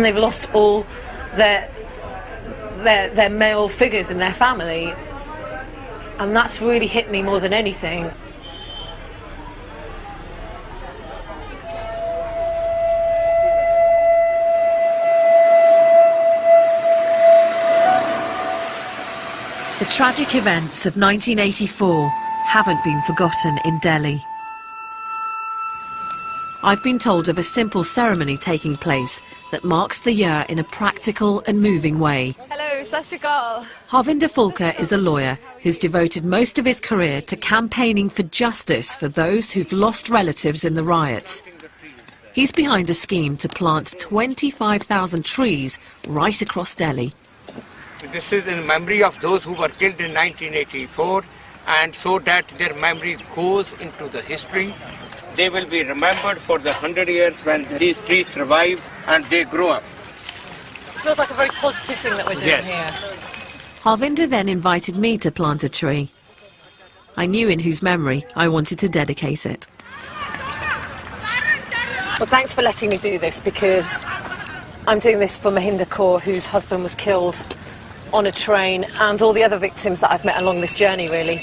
they've lost all their male figures in their family, and that's really hit me more than anything. The tragic events of 1984 haven't been forgotten in Delhi. I've been told of a simple ceremony taking place that marks the year in a practical and moving way. Hello, Sat Shri Akal. Harvinder Fulkar is a lawyer who's devoted most of his career to campaigning for justice for those who've lost relatives in the riots. He's behind a scheme to plant 25,000 trees right across Delhi. This is in memory of those who were killed in 1984, and so that their memory goes into the history. They will be remembered for the 100 years when these trees survive and they grow up. Feels like a very positive thing that we're doing here. Harvinder then invited me to plant a tree. I knew in whose memory I wanted to dedicate it. Well, thanks for letting me do this, because I'm doing this for Mahinder Kaur, whose husband was killed on a train, and all the other victims that I've met along this journey, really,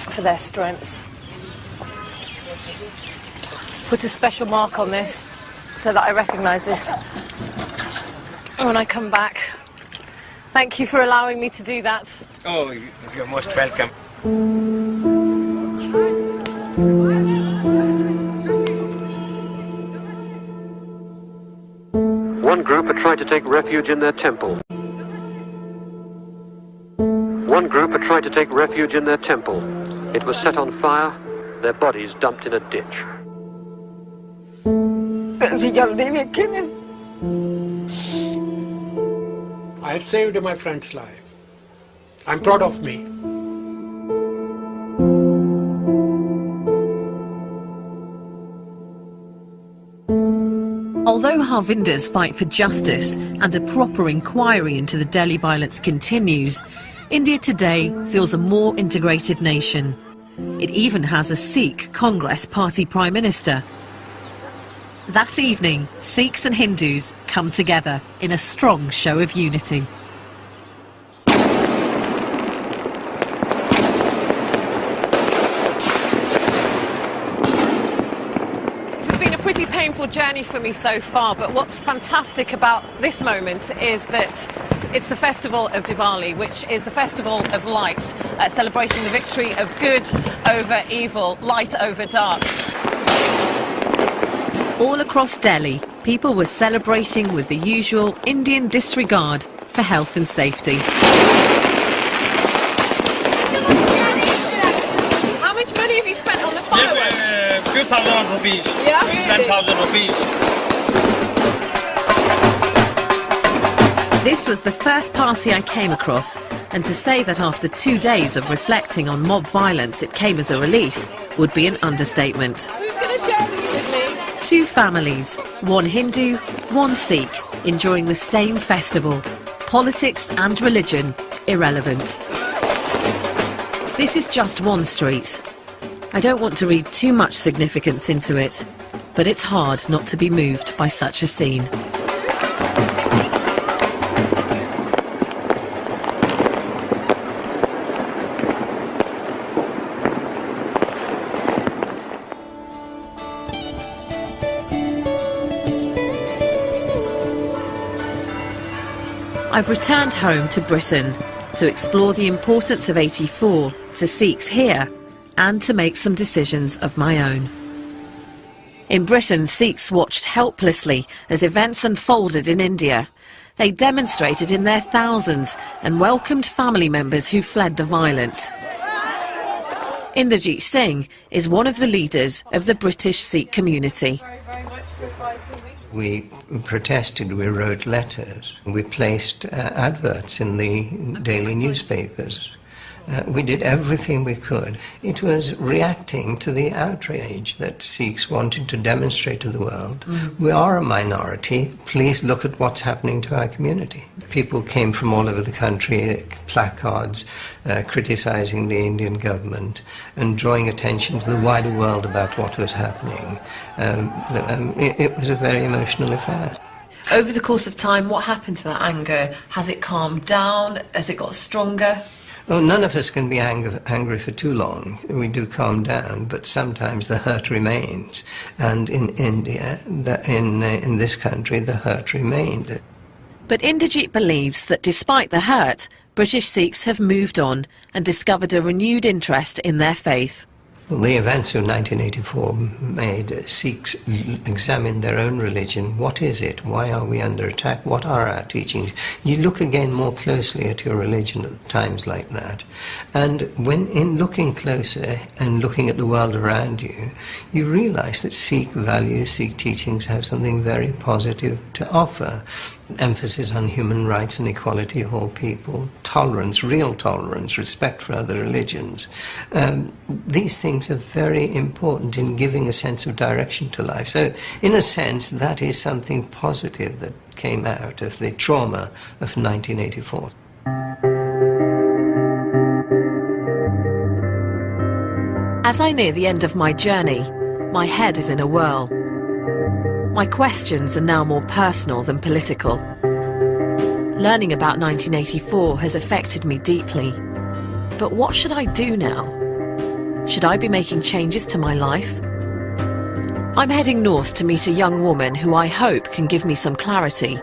for their strength. Put a special mark on this so that I recognise this when I come back. Thank you for allowing me to do that. Oh, you're most welcome. One group had tried to take refuge in their temple. One group had tried to take refuge in their temple. It was set on fire, their bodies dumped in a ditch. I have saved my friend's life. I'm proud of me. Although Harvinder's fight for justice and a proper inquiry into the Delhi violence continues, India today feels a more integrated nation. It even has a Sikh Congress Party Prime Minister. That evening, Sikhs and Hindus come together in a strong show of unity. Pretty painful journey for me so far, but what's fantastic about this moment is that it's the festival of Diwali, which is the festival of light, celebrating the victory of good over evil, light over dark. All across Delhi, people were celebrating with the usual Indian disregard for health and safety. How much money have you spent on the fireworks? Few thousand rupees. Yeah? 10,000 rupees. This was the first party I came across, and to say that after 2 days of reflecting on mob violence it came as a relief would be an understatement. Who's going to share this with me? 2 families, one Hindu, one Sikh, enjoying the same festival. Politics and religion irrelevant. This is just one street. I don't want to read too much significance into it, but it's hard not to be moved by such a scene. I've returned home to Britain to explore the importance of 84 to Sikhs here and to make some decisions of my own. In Britain, Sikhs watched helplessly as events unfolded in India. They demonstrated in their thousands and welcomed family members who fled the violence. Inderjeet Singh is one of the leaders of the British Sikh community. We protested, we wrote letters, we placed adverts in the daily newspapers. We did everything we could. It was reacting to the outrage that Sikhs wanted to demonstrate to the world. We are a minority. Please look at what's happening to our community. People came from all over the country, placards criticizing the Indian government and drawing attention to the wider world about what was happening. It was a very emotional affair. Over the course of time, what happened to that anger? Has it calmed down? Has it got stronger? Oh, none of us can be angry for too long. We do calm down, but sometimes the hurt remains. And in India, in this country, the hurt remained. But Inderjeet believes that despite the hurt, British Sikhs have moved on and discovered a renewed interest in their faith. Well, the events of 1984 made Sikhs examine their own religion. What is it? Why are we under attack? What are our teachings? You look again more closely at your religion at times like that. And when in looking closer and looking at the world around you, you realize that Sikh values, Sikh teachings have something very positive to offer. Emphasis on human rights and equality of all people, tolerance, real tolerance, respect for other religions. These things are very important in giving a sense of direction to life. So, in a sense, that is something positive that came out of the trauma of 1984. As I near the end of my journey, my head is in a whirl. My questions are now more personal than political. Learning about 1984 has affected me deeply. But what should I do now? Should I be making changes to my life? I'm heading north to meet a young woman who I hope can give me some clarity.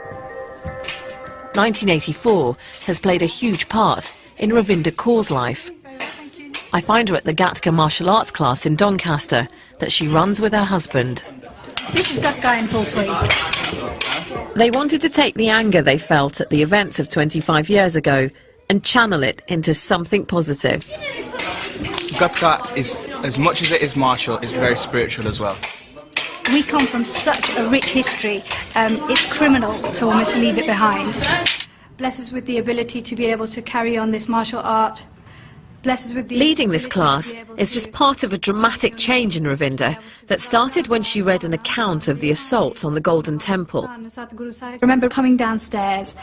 1984 has played a huge part in Ravinder Kaur's life. I find her at the Gatka martial arts class in Doncaster that she runs with her husband. This is Gatka in full swing. They wanted to take the anger they felt at the events of 25 years ago and channel it into something positive. Gatka is, as much as it is martial, is very spiritual as well. We come from such a rich history, it's criminal to almost leave it behind. Bless us with the ability to be able to carry on this martial art. Bless us with the Leading this class is just part of a dramatic change in Ravinder that started when she read an account of the assault on the Golden Temple. I remember coming downstairs,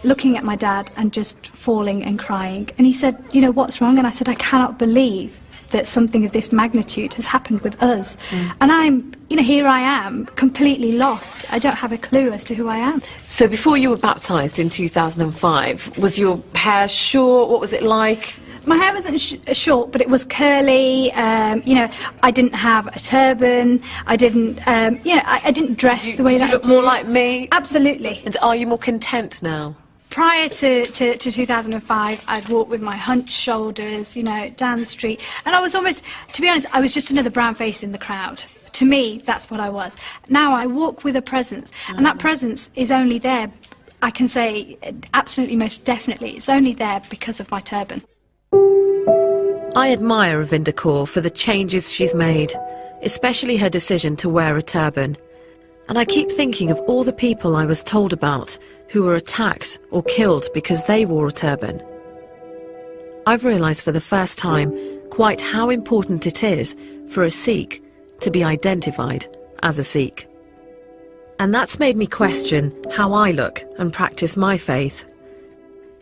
looking at my dad and just falling and crying. And he said, you know, what's wrong? And I said, I cannot believe that something of this magnitude has happened with us. And I'm, you know, here I am, completely lost. I don't have a clue as to who I am. So before you were baptised in 2005, was your hair short? What was it like? My hair wasn't short, but it was curly. You know, I didn't have a turban. I didn't, you know, I didn't dress the way that I do. Did you look more like me? Absolutely. And are you more content now? Prior to 2005, I'd walk with my hunched shoulders, you know, down the street. And I was almost, to be honest, I was just another brown face in the crowd. To me, that's what I was. Now I walk with a presence, and that presence is only there, I can say, absolutely, most definitely, it's only there because of my turban. I admire Ravinder Kaur for the changes she's made, especially her decision to wear a turban. And I keep thinking of all the people I was told about who were attacked or killed because they wore a turban. I've realised for the first time quite how important it is for a Sikh to be identified as a Sikh. And that's made me question how I look and practice my faith.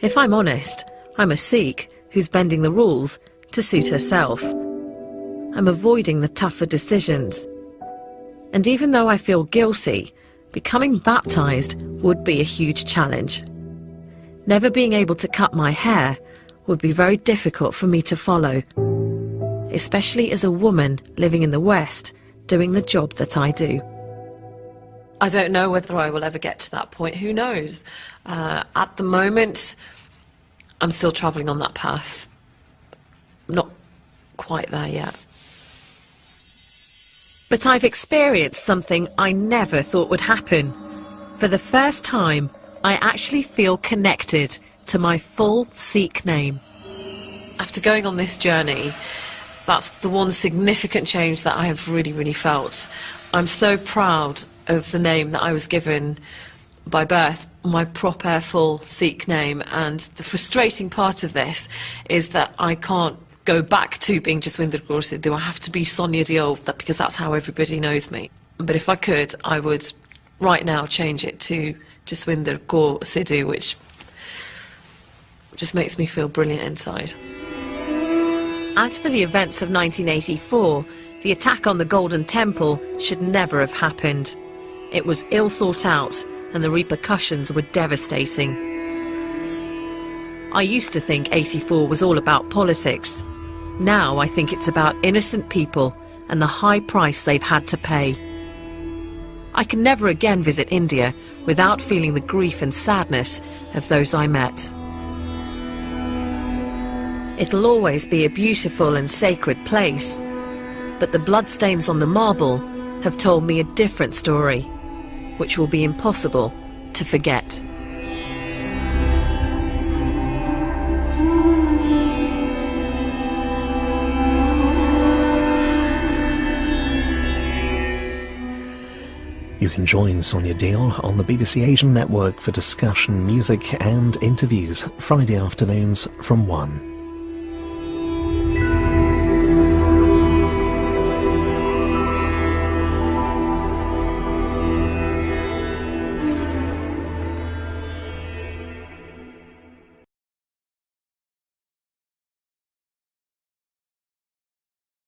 If I'm honest, I'm a Sikh who's bending the rules to suit herself. I'm avoiding the tougher decisions. And even though I feel guilty, becoming baptised would be a huge challenge. Never being able to cut my hair would be very difficult for me to follow, especially as a woman living in the West doing the job that I do. I don't know whether I will ever get to that point. Who knows? At the moment, I'm still travelling on that path. Not quite there yet. But I've experienced something I never thought would happen. For the first time, I actually feel connected to my full Sikh name. After going on this journey, that's the one significant change that I have really felt. I'm so proud of the name that I was given by birth, my proper full Sikh name, and the frustrating part of this is that I can't go back to being Jaswinder Kaur Sidhu. I have to be Sonia Diol, because that's how everybody knows me. But if I could, I would right now change it to Jaswinder Kaur Sidhu, which just makes me feel brilliant inside. As for the events of 1984, the attack on the Golden Temple should never have happened. It was ill thought out, and the repercussions were devastating. I used to think 84 was all about politics. Now I think it's about innocent people and the high price they've had to pay. I can never again visit India without feeling the grief and sadness of those I met. It'll always be a beautiful and sacred place, but the bloodstains on the marble have told me a different story, which will be impossible to forget. You can join Sonia Diol on the BBC Asian Network for discussion, music and interviews, Friday afternoons from 1.